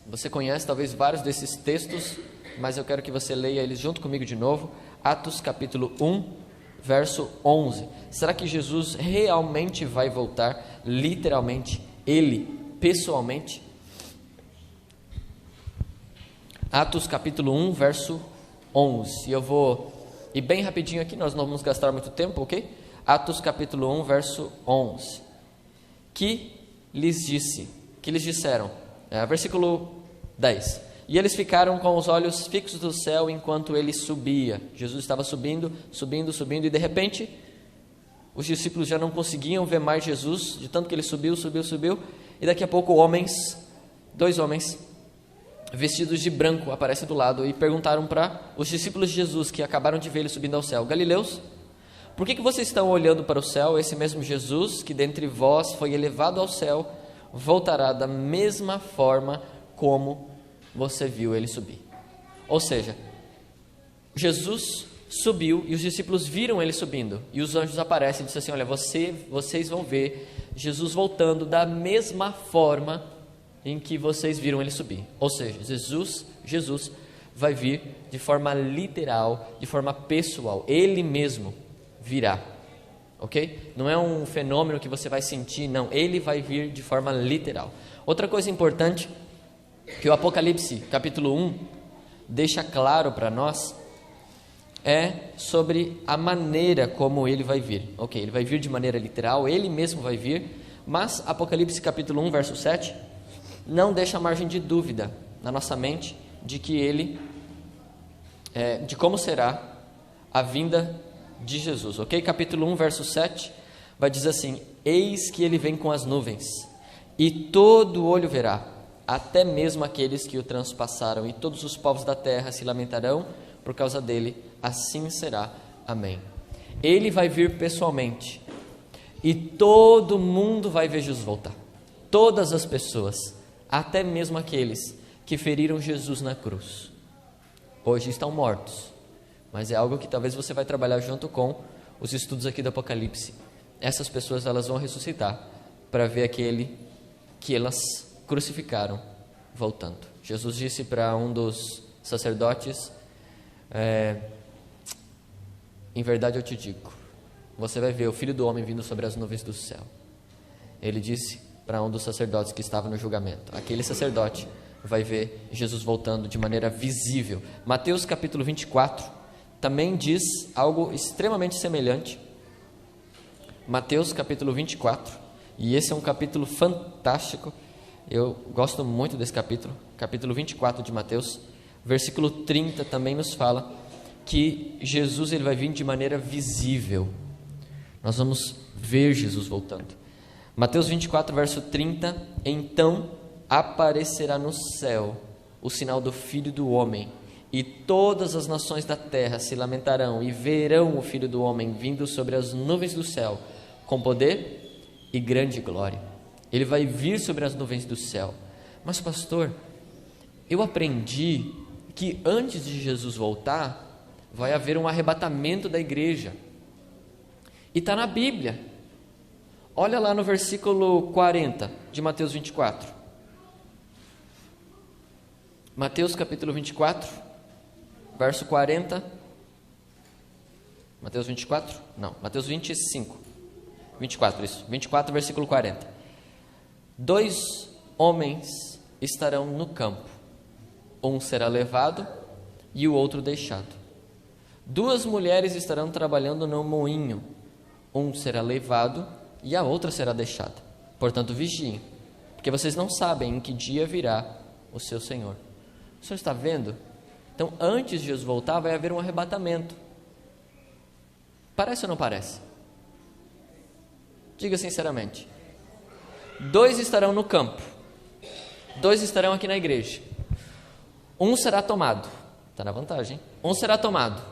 O: Você conhece talvez vários desses textos, mas eu quero que você leia eles junto comigo de novo. Atos capítulo 1, verso 11. Será que Jesus realmente vai voltar, literalmente, ele, pessoalmente? Atos capítulo 1, verso 11. E eu vou ir bem rapidinho aqui, nós não vamos gastar muito tempo, ok? Atos capítulo 1, verso 11. Que lhes disseram, versículo 10. E eles ficaram com os olhos fixos do céu enquanto ele subia. Jesus estava subindo, e de repente, os discípulos já não conseguiam ver mais Jesus, de tanto que ele subiu, e daqui a pouco dois homens, vestidos de branco, aparecem do lado e perguntaram para os discípulos de Jesus, que acabaram de ver ele subindo ao céu: Galileus, por que vocês estão olhando para o céu? Esse mesmo Jesus, que dentre vós foi elevado ao céu, voltará da mesma forma como você viu ele subir. Ou seja, Jesus subiu e os discípulos viram ele subindo, e os anjos aparecem e dizem assim: olha, vocês vão ver Jesus voltando da mesma forma em que vocês viram ele subir. Ou seja, Jesus vai vir de forma literal, de forma pessoal. Ele mesmo virá, ok? Não é um fenômeno que você vai sentir, não. Ele vai vir de forma literal. Outra coisa importante que o Apocalipse, capítulo 1, deixa claro para nós é sobre a maneira como ele vai vir. Ok, ele vai vir de maneira literal, ele mesmo vai vir, mas Apocalipse capítulo 1, verso 7, não deixa margem de dúvida na nossa mente de que ele, de como será a vinda de Jesus. Ok, capítulo 1, verso 7, vai dizer assim: eis que ele vem com as nuvens, e todo olho verá, até mesmo aqueles que o transpassaram, e todos os povos da terra se lamentarão por causa dele, assim será. Amém. Ele vai vir pessoalmente, e todo mundo vai ver Jesus voltar. Todas as pessoas, até mesmo aqueles que feriram Jesus na cruz, hoje estão mortos, mas é algo que talvez você vai trabalhar junto com os estudos aqui do Apocalipse. Essas pessoas, elas vão ressuscitar para ver aquele que elas crucificaram voltando. Jesus disse para um dos sacerdotes: em verdade eu te digo, você vai ver o Filho do Homem vindo sobre as nuvens do céu. Ele disse para um dos sacerdotes que estava no julgamento. Aquele sacerdote vai ver Jesus voltando de maneira visível. Mateus capítulo 24 também diz algo extremamente semelhante. Mateus capítulo 24, e esse é um capítulo fantástico. Eu gosto muito desse capítulo. Capítulo 24 de Mateus, versículo 30 também nos fala que Jesus, ele vai vir de maneira visível. Nós vamos ver Jesus voltando. Mateus 24, verso 30, então aparecerá no céu o sinal do Filho do Homem, e todas as nações da terra se lamentarão e verão o Filho do Homem vindo sobre as nuvens do céu, com poder e grande glória. Ele vai vir sobre as nuvens do céu. Mas pastor, eu aprendi que antes de Jesus voltar, vai haver um arrebatamento da igreja. E está na Bíblia. Olha lá no versículo 40 de Mateus 24. Mateus capítulo 24, verso 40. Mateus 24? Não, Mateus 25. 24, isso. 24, versículo 40. 2 homens estarão no campo. Um será levado e o outro deixado. 2 mulheres estarão trabalhando no moinho. Um será levado e a outra será deixada. Portanto, vigiem, porque vocês não sabem em que dia virá o seu Senhor. O senhor está vendo? Então, antes de Jesus voltar, vai haver um arrebatamento. Parece ou não parece? Diga sinceramente. 2 estarão no campo. 2 estarão aqui na igreja. Um será tomado. Está na vantagem, hein? Um será tomado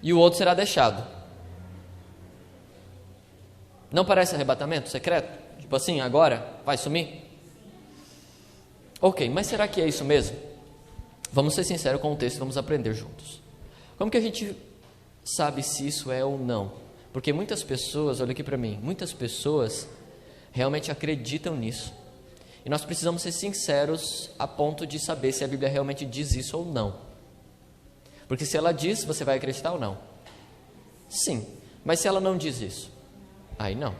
O: e o outro será deixado. Não parece arrebatamento secreto? Tipo assim, agora vai sumir? Ok, mas será que é isso mesmo? Vamos ser sinceros com o texto e vamos aprender juntos. Como que a gente sabe se isso é ou não? Porque muitas pessoas, olha aqui para mim, muitas pessoas realmente acreditam nisso. E nós precisamos ser sinceros a ponto de saber se a Bíblia realmente diz isso ou não. Porque se ela diz, você vai acreditar ou não? Sim, mas se ela não diz isso, aí não.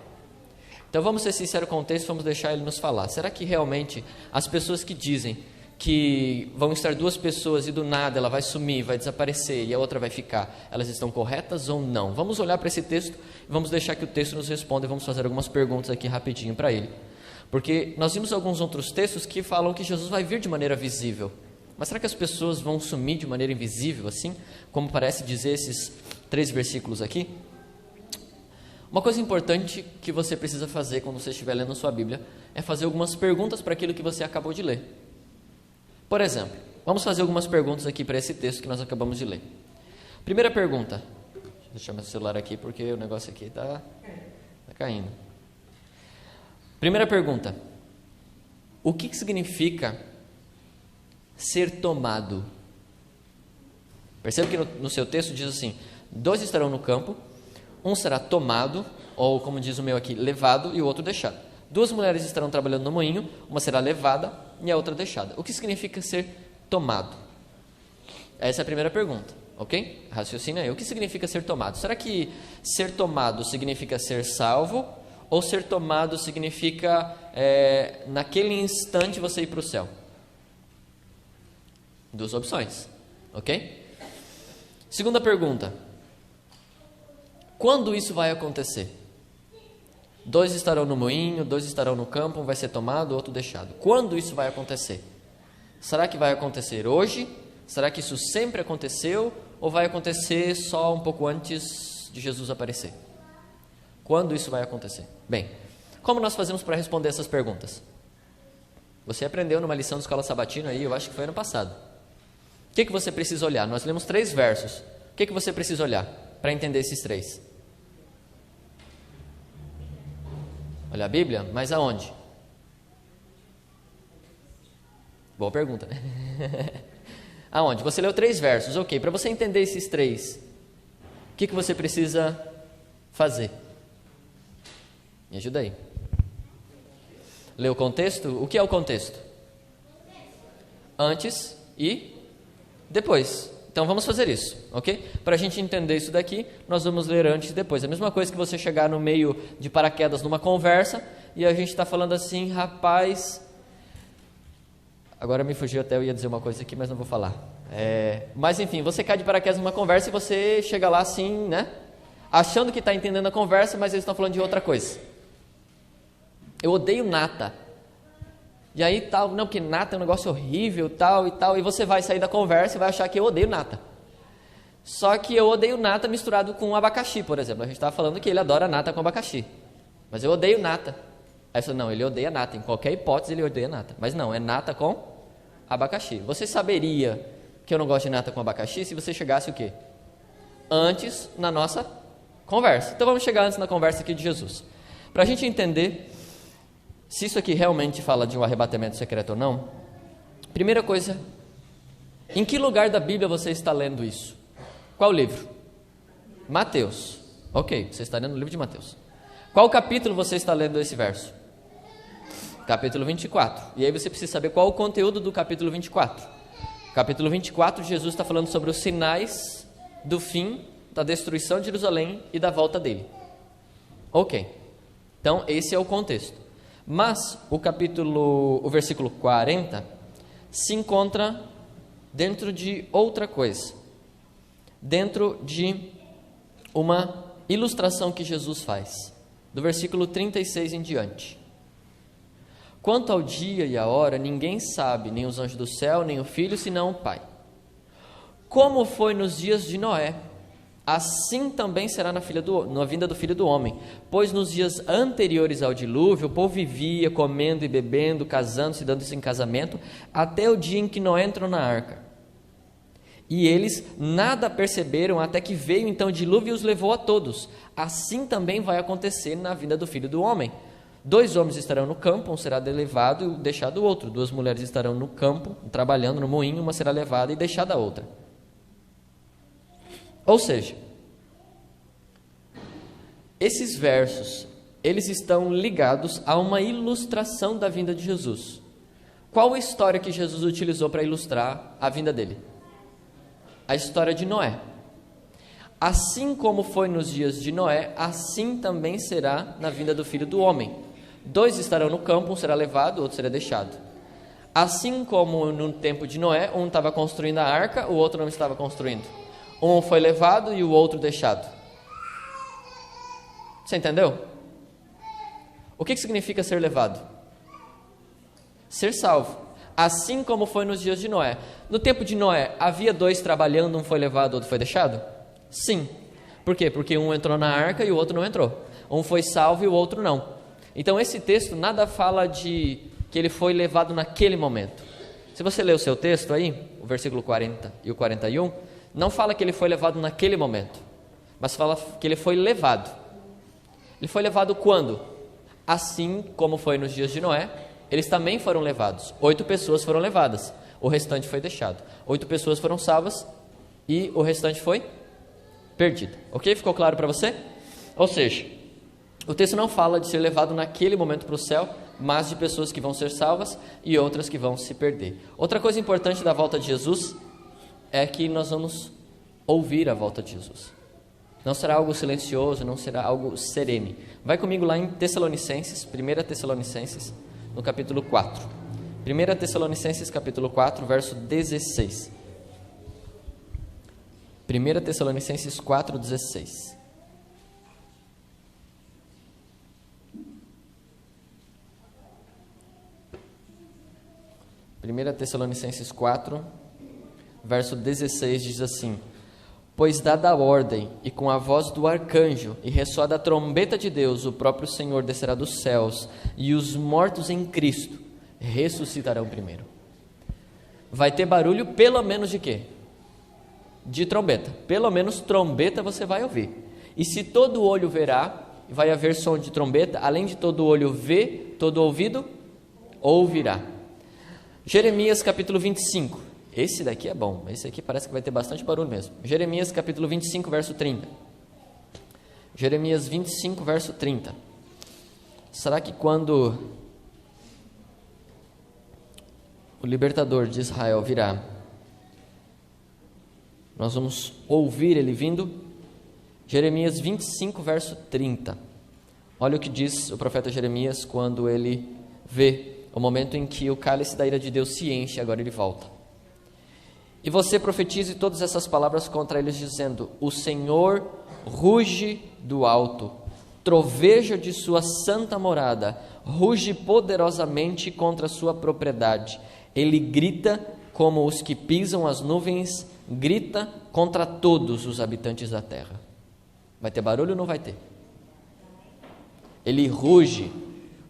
O: Então vamos ser sinceros com o texto, vamos deixar ele nos falar. Será que realmente as pessoas que dizem que vão estar 2 pessoas e do nada ela vai sumir, vai desaparecer e a outra vai ficar, elas estão corretas ou não? Vamos olhar para esse texto e vamos deixar que o texto nos responda e vamos fazer algumas perguntas aqui rapidinho para ele. Porque nós vimos alguns outros textos que falam que Jesus vai vir de maneira visível. Mas será que as pessoas vão sumir de maneira invisível assim? Como parece dizer esses 3 versículos aqui? Uma coisa importante que você precisa fazer quando você estiver lendo a sua Bíblia é fazer algumas perguntas para aquilo que você acabou de ler. Por exemplo, vamos fazer algumas perguntas aqui para esse texto que nós acabamos de ler. Primeira pergunta. Deixa eu deixar meu celular aqui porque o negócio aqui está caindo. Primeira pergunta. O que significa ser tomado? Perceba que no seu texto diz assim: 2 estarão no campo, um será tomado, ou como diz o meu aqui, levado, e o outro deixado. 2 mulheres estarão trabalhando no moinho, uma será levada e a outra deixada. O que significa ser tomado? Essa é a primeira pergunta, ok? Raciocina aí. O que significa ser tomado? Será que ser tomado significa ser salvo? Ou ser tomado significa, naquele instante, você ir para o céu? Duas opções, ok? Segunda pergunta. Quando isso vai acontecer? 2 estarão no moinho, 2 estarão no campo, um vai ser tomado, outro deixado. Quando isso vai acontecer? Será que vai acontecer hoje? Será que isso sempre aconteceu? Ou vai acontecer só um pouco antes de Jesus aparecer? Quando isso vai acontecer? Bem, como nós fazemos para responder essas perguntas? Você aprendeu numa lição de escola sabatina aí, eu acho que foi ano passado. O que você precisa olhar? Nós lemos 3 versos. O que você precisa olhar para entender esses 3? Olha a Bíblia, mas aonde? Boa pergunta, né? Aonde? Você leu 3 versos, ok. Para você entender esses 3, o que você precisa fazer? Me ajuda aí. Lê o contexto? O que é o contexto? Antes e depois. Então vamos fazer isso, ok? Para a gente entender isso daqui, nós vamos ler antes e depois. A mesma coisa que você chegar no meio de paraquedas numa conversa e a gente está falando assim, rapaz... Agora me fugiu até, eu ia dizer uma coisa aqui, mas não vou falar. Mas enfim, você cai de paraquedas numa conversa e você chega lá assim, né? Achando que está entendendo a conversa, mas eles estão falando de outra coisa. Eu odeio nata. E aí tal, não, porque nata é um negócio horrível, tal e tal, e você vai sair da conversa e vai achar que eu odeio nata. Só que eu odeio nata misturado com abacaxi, por exemplo. A gente estava falando que ele adora nata com abacaxi. Mas eu odeio nata. Aí você não, ele odeia nata, em qualquer hipótese ele odeia nata. Mas não, é nata com abacaxi. Você saberia que eu não gosto de nata com abacaxi se você chegasse o quê? Antes na nossa conversa. Então vamos chegar antes na conversa aqui de Jesus. Para a gente entender se isso aqui realmente fala de um arrebatamento secreto ou não, primeira coisa, em que lugar da Bíblia você está lendo isso? Qual livro? Mateus. Ok, você está lendo o livro de Mateus. Qual capítulo você está lendo esse verso? Capítulo 24. E aí você precisa saber qual o conteúdo do capítulo 24. Capítulo 24, Jesus está falando sobre os sinais do fim, da destruição de Jerusalém e da volta dele. Ok. Então, esse é o contexto. Mas o versículo 40 se encontra dentro de outra coisa. Dentro de uma ilustração que Jesus faz. Do versículo 36 em diante. Quanto ao dia e a hora, ninguém sabe, nem os anjos do céu, nem o Filho, senão o Pai. Como foi nos dias de Noé, assim também será na vinda do Filho do Homem. Pois nos dias anteriores ao dilúvio, o povo vivia comendo e bebendo, casando-se e dando-se em casamento, até o dia em que Noé entrou na arca. E eles nada perceberam até que veio então o dilúvio e os levou a todos. Assim também vai acontecer na vinda do Filho do Homem. 2 homens estarão no campo, um será levado e deixado o outro. 2 mulheres estarão no campo, trabalhando no moinho, uma será levada e deixada a outra. Ou seja, esses versos, eles estão ligados a uma ilustração da vinda de Jesus. Qual a história que Jesus utilizou para ilustrar a vinda dele? A história de Noé. Assim como foi nos dias de Noé, assim também será na vinda do Filho do Homem. 2 estarão no campo, um será levado, o outro será deixado. Assim como no tempo de Noé, um estava construindo a arca, o outro não estava construindo. Um foi levado e o outro deixado. Você entendeu? O que significa ser levado? Ser salvo. Assim como foi nos dias de Noé. No tempo de Noé, havia 2 trabalhando, um foi levado, outro foi deixado? Sim. Por quê? Porque um entrou na arca e o outro não entrou. Um foi salvo e o outro não. Então esse texto nada fala de que ele foi levado naquele momento. Se você ler o seu texto aí, o versículo 40 e o 41, não fala que ele foi levado naquele momento, mas fala que ele foi levado. Ele foi levado quando? Assim como foi nos dias de Noé, eles também foram levados. 8 pessoas foram levadas, o restante foi deixado. 8 pessoas foram salvas e o restante foi perdido. Ok? Ficou claro para você? Ou seja, o texto não fala de ser levado naquele momento para o céu, mas de pessoas que vão ser salvas e outras que vão se perder. Outra coisa importante da volta de Jesus é que nós vamos ouvir a volta de Jesus. Não será algo silencioso, não será algo serene. Vai comigo lá em Tessalonicenses, 1 Tessalonicenses, no capítulo 4. 1 Tessalonicenses, capítulo 4, verso 16. 1 Tessalonicenses 4, 16. Primeira Tessalonicenses 4, verso 16 diz assim: pois dada a ordem, e com a voz do arcanjo, e ressoada a trombeta de Deus, o próprio Senhor descerá dos céus, e os mortos em Cristo ressuscitarão primeiro. Vai ter barulho pelo menos de quê? De trombeta. Pelo menos trombeta você vai ouvir. E se todo olho verá, vai haver som de trombeta, além de todo olho ver, todo ouvido ouvirá. Jeremias capítulo 25. Esse daqui é bom. Esse aqui parece que vai ter bastante barulho mesmo. Jeremias capítulo 25, verso 30. Jeremias 25, verso 30. Será que quando o libertador de Israel virá, nós vamos ouvir ele vindo? Jeremias 25, verso 30. Olha o que diz o profeta Jeremias quando ele vê o momento em que o cálice da ira de Deus se enche, agora ele volta. E você profetize todas essas palavras contra eles, dizendo: o Senhor ruge do alto, troveja de sua santa morada, ruge poderosamente contra a sua propriedade. Ele grita como os que pisam as nuvens, grita contra todos os habitantes da terra. Vai ter barulho ou não vai ter? Ele ruge.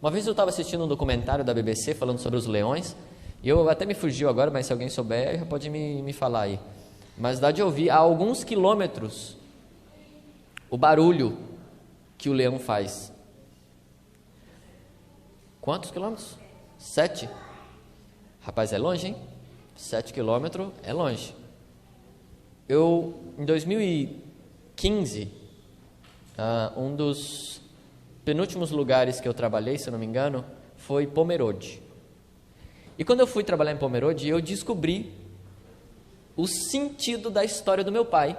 O: Uma vez eu estava assistindo um documentário da BBC falando sobre os leões, e eu até me fugiu agora, mas se alguém souber, já pode me falar aí. Mas dá de ouvir a alguns quilômetros o barulho que o leão faz. Quantos quilômetros? 7. Rapaz, é longe, hein? 7 quilômetros é longe. Em 2015, um dos penúltimos lugares que eu trabalhei, se eu não me engano, foi Pomerode. E quando eu fui trabalhar em Pomerode, eu descobri o sentido da história do meu pai,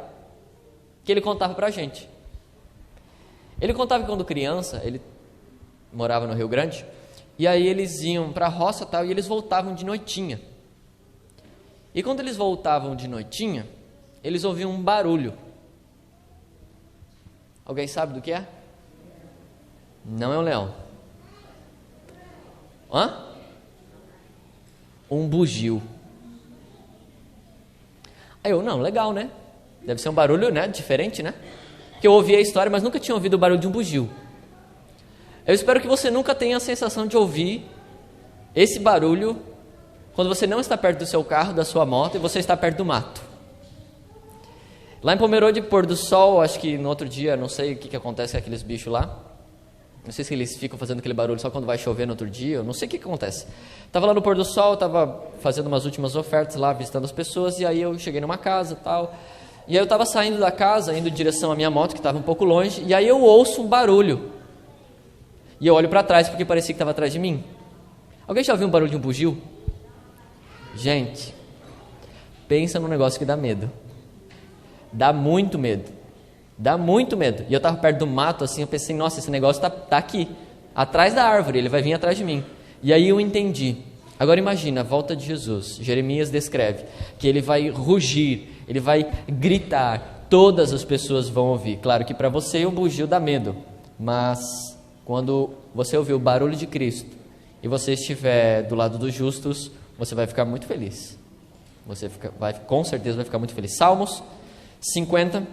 O: que ele contava pra gente. Ele contava que quando criança, ele morava no Rio Grande, e aí eles iam pra roça e tal, e eles voltavam de noitinha. E quando eles voltavam de noitinha, eles ouviam um barulho. Alguém sabe do que é? Não é um leão. Um bugio. Aí eu, não, legal, né? Deve ser um barulho, né? Diferente, né? Que eu ouvi a história, mas nunca tinha ouvido o barulho de um bugio. Eu espero que você nunca tenha a sensação de ouvir esse barulho quando você não está perto do seu carro, da sua moto, e você está perto do mato. Lá em Pomerode, pôr do sol, acho que no outro dia, não sei o que acontece com aqueles bichos lá. Não sei se eles ficam fazendo aquele barulho só quando vai chover no outro dia, eu não sei o que acontece. Estava lá no pôr do sol, estava fazendo umas últimas ofertas lá, visitando as pessoas, e aí eu cheguei numa casa e tal. E aí eu estava saindo da casa, indo em direção à minha moto, que estava um pouco longe, e aí eu ouço um barulho. E eu olho para trás, porque parecia que estava atrás de mim. Alguém já ouviu um barulho de um bugio? Gente, pensa num negócio que dá medo. Dá muito medo. Dá muito medo. E eu estava perto do mato, assim, eu pensei, nossa, esse negócio tá aqui, atrás da árvore, ele vai vir atrás de mim. E aí eu entendi. Agora imagina, a volta de Jesus. Jeremias descreve que ele vai rugir, ele vai gritar, todas as pessoas vão ouvir. Claro que para você o bugio dá medo, mas quando você ouvir o barulho de Cristo e você estiver do lado dos justos, você vai ficar muito feliz. Com certeza vai ficar muito feliz. Salmos 50,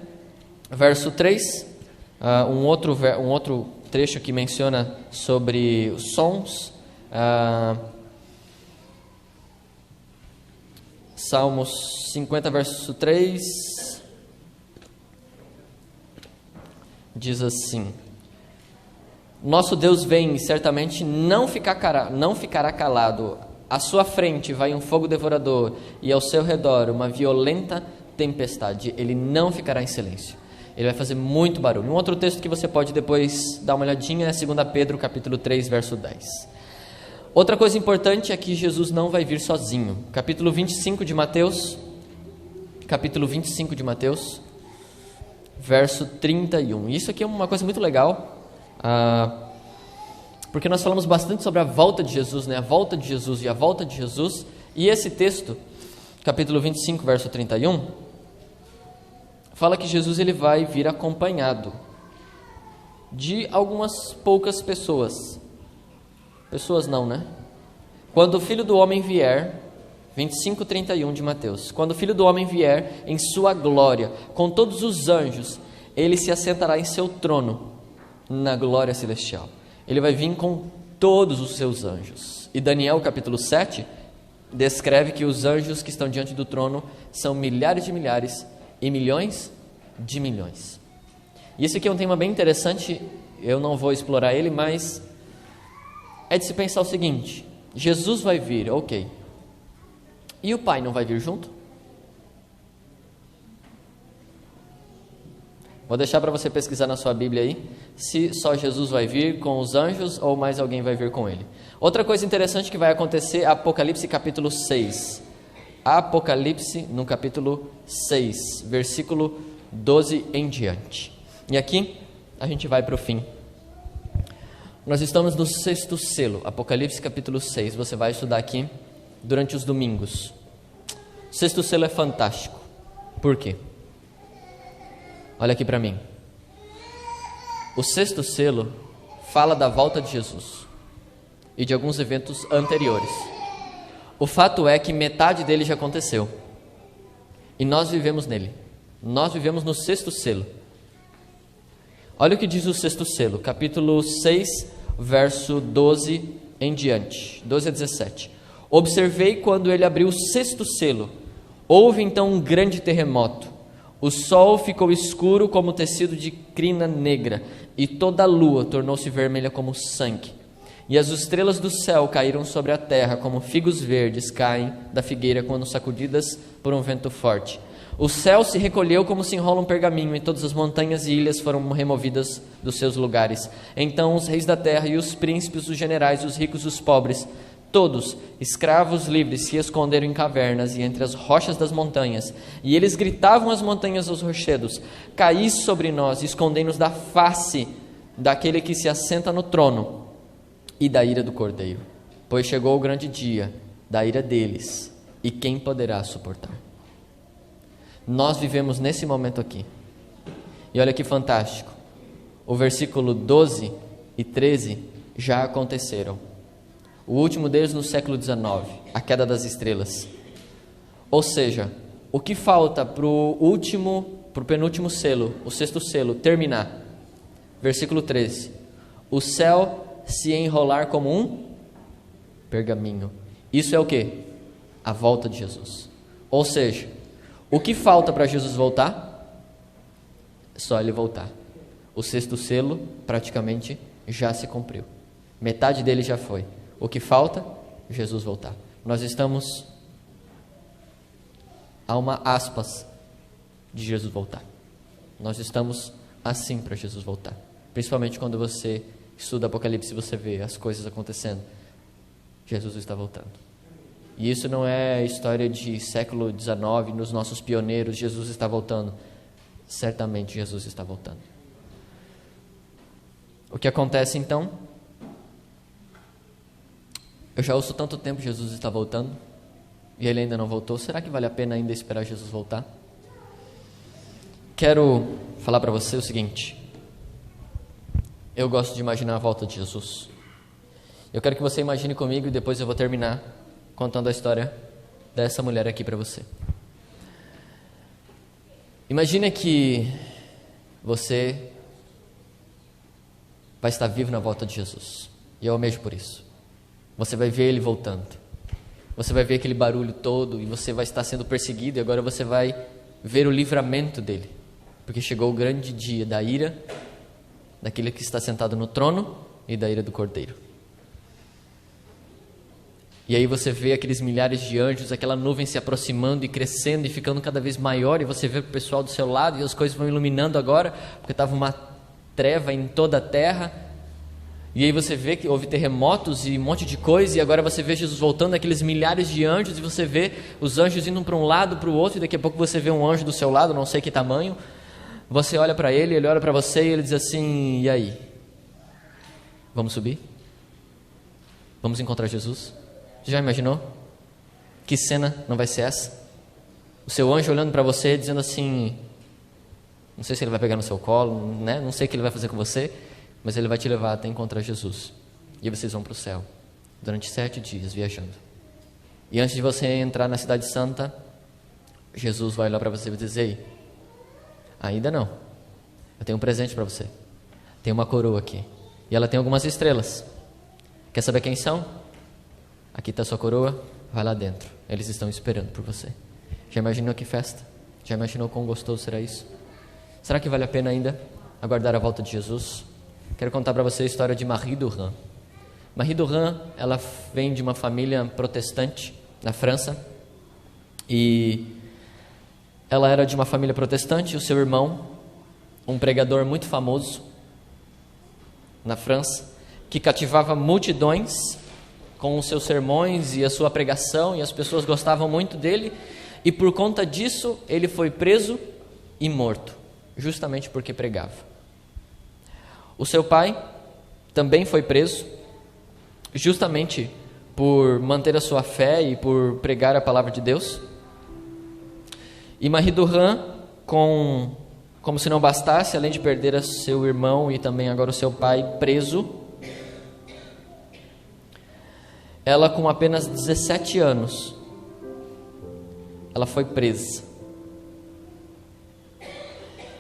O: verso 3, um outro trecho que menciona sobre os sons. Salmos 50, verso 3, diz assim: nosso Deus vem e certamente não ficará calado. À sua frente vai um fogo devorador e ao seu redor uma violenta tempestade. Ele não ficará em silêncio. Ele vai fazer muito barulho. Um outro texto que você pode depois dar uma olhadinha é 2 Pedro, capítulo 3, verso 10. Outra coisa importante é que Jesus não vai vir sozinho. Capítulo 25 de Mateus, capítulo 25 de Mateus, verso 31. Isso aqui é uma coisa muito legal, porque nós falamos bastante sobre a volta de Jesus, né? A volta de Jesus e a volta de Jesus. E esse texto, capítulo 25, verso 31, fala que Jesus ele vai vir acompanhado de algumas poucas pessoas. Pessoas não, né? Quando o Filho do Homem vier, 25, 31 de Mateus. Quando o Filho do Homem vier em sua glória, com todos os anjos, ele se assentará em seu trono, na glória celestial. Ele vai vir com todos os seus anjos. E Daniel, capítulo 7, descreve que os anjos que estão diante do trono são milhares de milhares e milhões de milhões. E esse aqui é um tema bem interessante, eu não vou explorar ele, mas é de se pensar o seguinte: Jesus vai vir, ok. E o Pai não vai vir junto? Vou deixar para você pesquisar na sua Bíblia aí, se só Jesus vai vir com os anjos ou mais alguém vai vir com ele. Outra coisa interessante que vai acontecer, Apocalipse capítulo 6. Apocalipse no capítulo 6, versículo 12 em diante. E aqui a gente vai para o fim. Nós estamos no 6º selo, Apocalipse capítulo 6. Você vai estudar aqui durante os domingos. O 6º selo é fantástico. Por quê? Olha aqui para mim. O 6º selo fala da volta de Jesus e de alguns eventos anteriores. O fato é que metade dele já aconteceu. E nós vivemos nele. Nós vivemos no 6º selo. Olha o que diz o 6º selo, capítulo 6, verso 12 em diante, 12 a 17. Observei quando ele abriu o 6º selo. Houve então um grande terremoto. O sol ficou escuro como tecido de crina negra, e toda a lua tornou-se vermelha como sangue. E as estrelas do céu caíram sobre a terra, como figos verdes caem da figueira quando sacudidas por um vento forte. O céu se recolheu como se enrola um pergaminho, e todas as montanhas e ilhas foram removidas dos seus lugares. Então os reis da terra e os príncipes, os generais, os ricos e os pobres, todos, escravos livres, se esconderam em cavernas e entre as rochas das montanhas. E eles gritavam às montanhas aos rochedos: caí sobre nós, escondei-nos da face daquele que se assenta no trono e da ira do Cordeiro. Pois chegou o grande dia da ira deles, e quem poderá suportar? Nós vivemos nesse momento aqui. E olha que fantástico. O versículo 12 e 13 já aconteceram. O último deles no século XIX, a queda das estrelas. Ou seja, o que falta para o penúltimo selo, o 6º selo, terminar? Versículo 13. O céu se enrolar como um pergaminho. Isso é o quê? A volta de Jesus. Ou seja, o que falta para Jesus voltar? Só ele voltar. O 6º selo praticamente já se cumpriu. Metade dele já foi. O que falta? Jesus voltar. Nós estamos a uma aspas de Jesus voltar. Nós estamos assim para Jesus voltar. Principalmente quando você estuda Apocalipse e você vê as coisas acontecendo. Jesus está voltando. E isso não é história de século XIX, nos nossos pioneiros, Jesus está voltando. Certamente Jesus está voltando. O que acontece então? Eu já ouço tanto tempo Jesus está voltando e ele ainda não voltou. Será que vale a pena ainda esperar Jesus voltar? Quero falar para você o seguinte. Eu gosto de imaginar a volta de Jesus. Eu quero que você imagine comigo e depois eu vou terminar contando a história dessa mulher aqui para você. Imagine que você vai estar vivo na volta de Jesus. E eu almejo por isso. Você vai ver ele voltando. Você vai ver aquele barulho todo e você vai estar sendo perseguido e agora você vai ver o livramento dele. Porque chegou o grande dia da ira daquele que está sentado no trono e da ira do Cordeiro. E aí você vê aqueles milhares de anjos, aquela nuvem se aproximando e crescendo e ficando cada vez maior, e você vê o pessoal do seu lado e as coisas vão iluminando agora, porque estava uma treva em toda a terra. E aí você vê que houve terremotos e um monte de coisa, e agora você vê Jesus voltando, aqueles milhares de anjos, e você vê os anjos indo para um lado, para o outro, e daqui a pouco você vê um anjo do seu lado, não sei que tamanho. Você olha para ele, ele olha para você e ele diz assim: e aí? Vamos subir? Vamos encontrar Jesus? Você já imaginou? Que cena não vai ser essa? O seu anjo olhando para você, dizendo assim: não sei se ele vai pegar no seu colo, né? Não sei o que ele vai fazer com você, mas ele vai te levar até encontrar Jesus. E vocês vão para o céu, durante 7 dias viajando. E antes de você entrar na cidade santa, Jesus vai olhar para você e dizer: ei, ainda não, eu tenho um presente para você. Tem uma coroa aqui, e ela tem algumas estrelas. Quer saber quem são? Aqui está a sua coroa, vai lá dentro, eles estão esperando por você. Já imaginou que festa? Já imaginou quão gostoso será isso? Será que vale a pena ainda aguardar a volta de Jesus? Quero contar para você a história de Marie Durand. Marie Durand, ela vem de uma família protestante na França, e ela era de uma família protestante. O seu irmão, um pregador muito famoso na França, que cativava multidões com os seus sermões e a sua pregação, e as pessoas gostavam muito dele, e por conta disso ele foi preso e morto, justamente porque pregava. O seu pai também foi preso, justamente por manter a sua fé e por pregar a palavra de Deus. E Marie Durand, como se não bastasse, além de perder seu irmão e também agora o seu pai preso, ela, com apenas 17 anos, ela foi presa.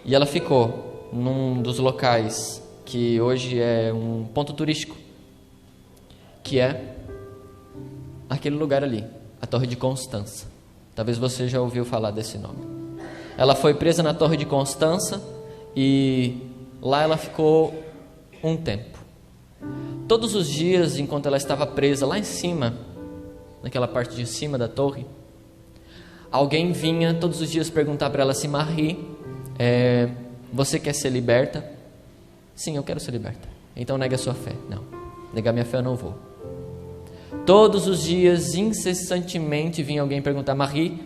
O: E ela ficou num dos locais que hoje é um ponto turístico, que é aquele lugar ali, a Torre de Constança. Talvez você já ouviu falar desse nome. Ela foi presa na Torre de Constança e lá ela ficou um tempo. Todos os dias, enquanto ela estava presa lá em cima, naquela parte de cima da torre, alguém vinha todos os dias perguntar para ela assim: Marie, você quer ser liberta? Sim, eu quero ser liberta. Então negue a sua fé. Não, negar minha fé eu não vou. Todos os dias, incessantemente, vinha alguém perguntar: Marie,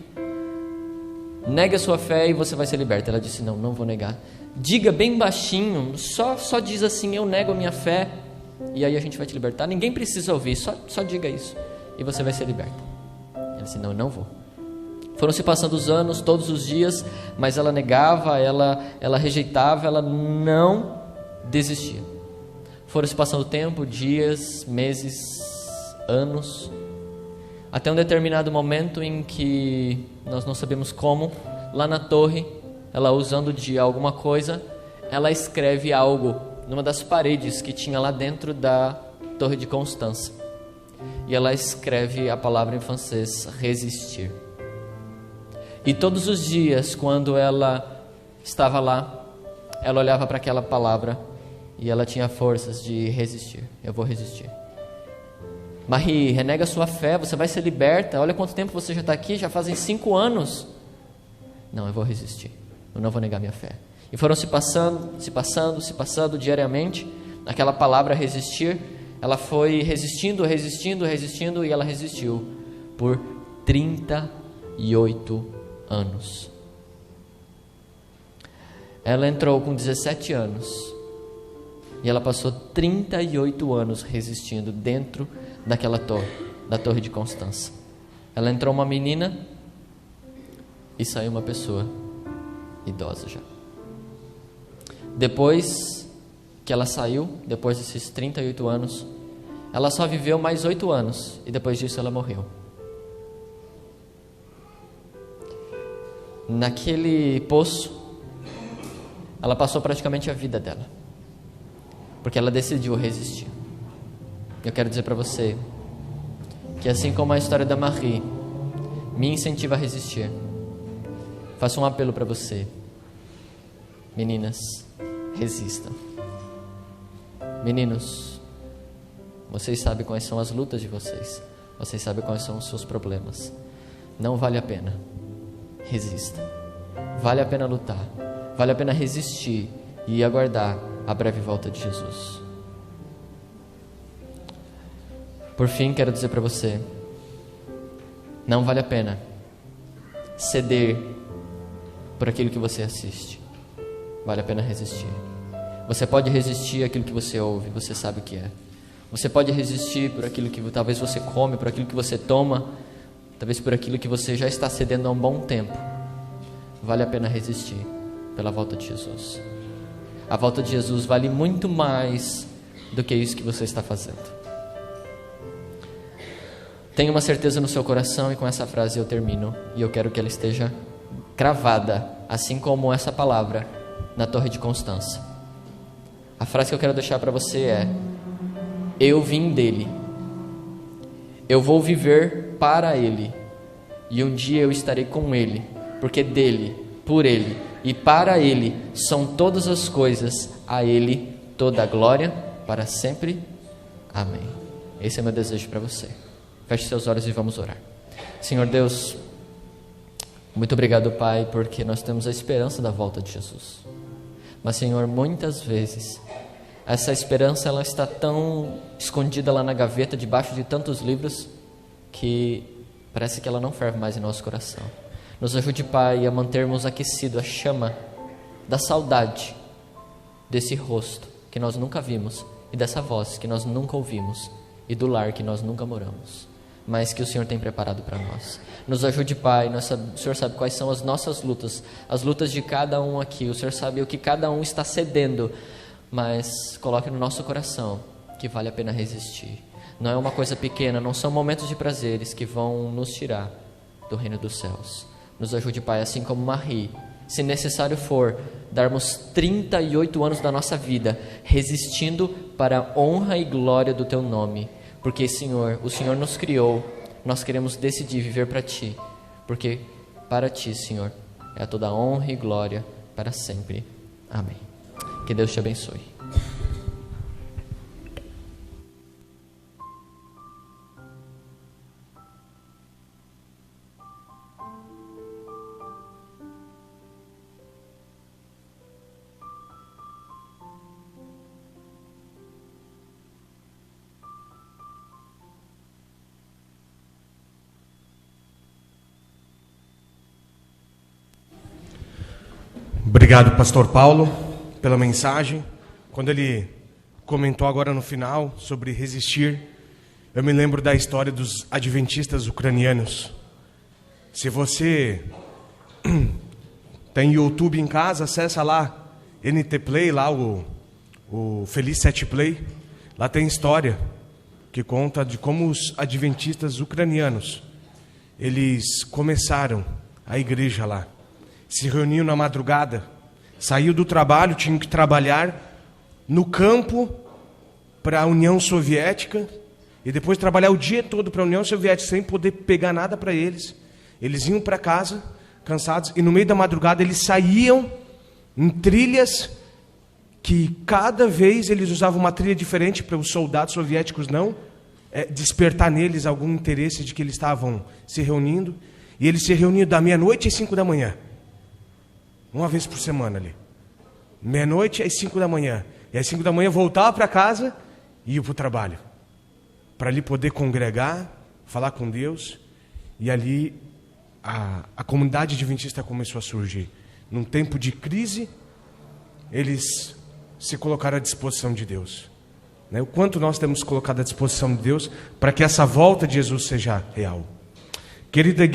O: negue a sua fé e você vai ser liberta. Ela disse: não, não vou negar. Diga bem baixinho, só diz assim: eu nego a minha fé, e aí a gente vai te libertar. Ninguém precisa ouvir, só diga isso e você vai ser liberta. Ela disse: não, eu não vou. Foram se passando os anos, todos os dias, mas ela negava, ela rejeitava, ela não desistia. Foram se passando o tempo, dias, meses, anos, até um determinado momento em que nós não sabemos como, lá na torre, ela, usando de alguma coisa, ela escreve algo numa das paredes que tinha lá dentro da Torre de Constança. E ela escreve a palavra em francês: resistir. E todos os dias, quando ela estava lá, ela olhava para aquela palavra e ela tinha forças de resistir. Eu vou resistir. Marie, renega a sua fé, você vai ser liberta. Olha quanto tempo você já está aqui, já fazem 5 anos. Não, eu vou resistir. Eu não vou negar minha fé. E foram se passando diariamente. Aquela palavra resistir, ela foi resistindo, e ela resistiu por 38 anos. Ela entrou com 17 anos e ela passou 38 anos resistindo dentro daquela torre, da Torre de Constança. Ela entrou uma menina e saiu uma pessoa idosa já. Depois que ela saiu, depois desses 38 anos, ela só viveu mais 8 anos e depois disso ela morreu. Naquele poço, ela passou praticamente a vida dela, porque ela decidiu resistir. Eu quero dizer para você que, assim como a história da Marie me incentiva a resistir, faço um apelo para você: meninas, resistam. Meninos, vocês sabem quais são as lutas de vocês, vocês sabem quais são os seus problemas. Não vale a pena. Resista. Vale a pena lutar, vale a pena resistir e aguardar a breve volta de Jesus. Por fim, quero dizer para você, não vale a pena ceder por aquilo que você assiste. Vale a pena resistir. Você pode resistir àquilo que você ouve, você sabe o que é. Você pode resistir por aquilo que talvez você come, por aquilo que você toma, talvez por aquilo que você já está cedendo há um bom tempo. Vale a pena resistir pela volta de Jesus. A volta de Jesus vale muito mais do que isso que você está fazendo. Tenha uma certeza no seu coração, e com essa frase eu termino, e eu quero que ela esteja cravada, assim como essa palavra, na Torre de Constança. A frase que eu quero deixar para você é: eu vim dele, eu vou viver para ele, e um dia eu estarei com ele, porque dele, por ele e para ele são todas as coisas, a ele toda a glória para sempre. Amém. Esse é meu desejo para você. Feche seus olhos e vamos orar. Senhor Deus, muito obrigado, Pai, porque nós temos a esperança da volta de Jesus. Mas, Senhor, muitas vezes essa esperança ela está tão escondida lá na gaveta, debaixo de tantos livros, que parece que ela não ferve mais em nosso coração. Nos ajude, Pai, a mantermos aquecido a chama da saudade desse rosto que nós nunca vimos, e dessa voz que nós nunca ouvimos, e do lar que nós nunca moramos, mas que o Senhor tem preparado para nós. Nos ajude, Pai. O Senhor sabe quais são as nossas lutas, as lutas de cada um aqui. O Senhor sabe o que cada um está cedendo, mas coloque no nosso coração que vale a pena resistir. Não é uma coisa pequena, não são momentos de prazeres que vão nos tirar do reino dos céus. Nos ajude, Pai, assim como Marie, se necessário for, darmos 38 anos da nossa vida resistindo para a honra e glória do Teu nome. Porque, Senhor, o Senhor nos criou, nós queremos decidir viver para Ti, porque para Ti, Senhor, é toda a honra e glória para sempre. Amém. Que Deus te abençoe.
N: Obrigado, pastor Paulo, pela mensagem. Quando ele comentou agora no final sobre resistir, eu me lembro da história dos adventistas ucranianos. Se você tem YouTube em casa, acessa lá NT Play, lá o Feliz 7 Play. Lá tem história que conta de como os adventistas ucranianos, eles começaram a igreja lá. Se reuniam na madrugada, saiu do trabalho, tinham que trabalhar no campo para a União Soviética e depois trabalhar o dia todo para a União Soviética sem poder pegar nada para eles. Eles iam para casa cansados e no meio da madrugada eles saíam em trilhas que cada vez eles usavam uma trilha diferente para os soldados soviéticos não despertar neles algum interesse de que eles estavam se reunindo. E eles se reuniam da meia-noite às 5 da manhã. Uma vez por semana ali. Meia-noite às 5 da manhã. E às 5 da manhã voltava para casa e ia para o trabalho. Para ali poder congregar, falar com Deus. E ali a comunidade adventista começou a surgir. Num tempo de crise, eles se colocaram à disposição de Deus. O quanto nós temos colocado à disposição de Deus para que essa volta de Jesus seja real. Querida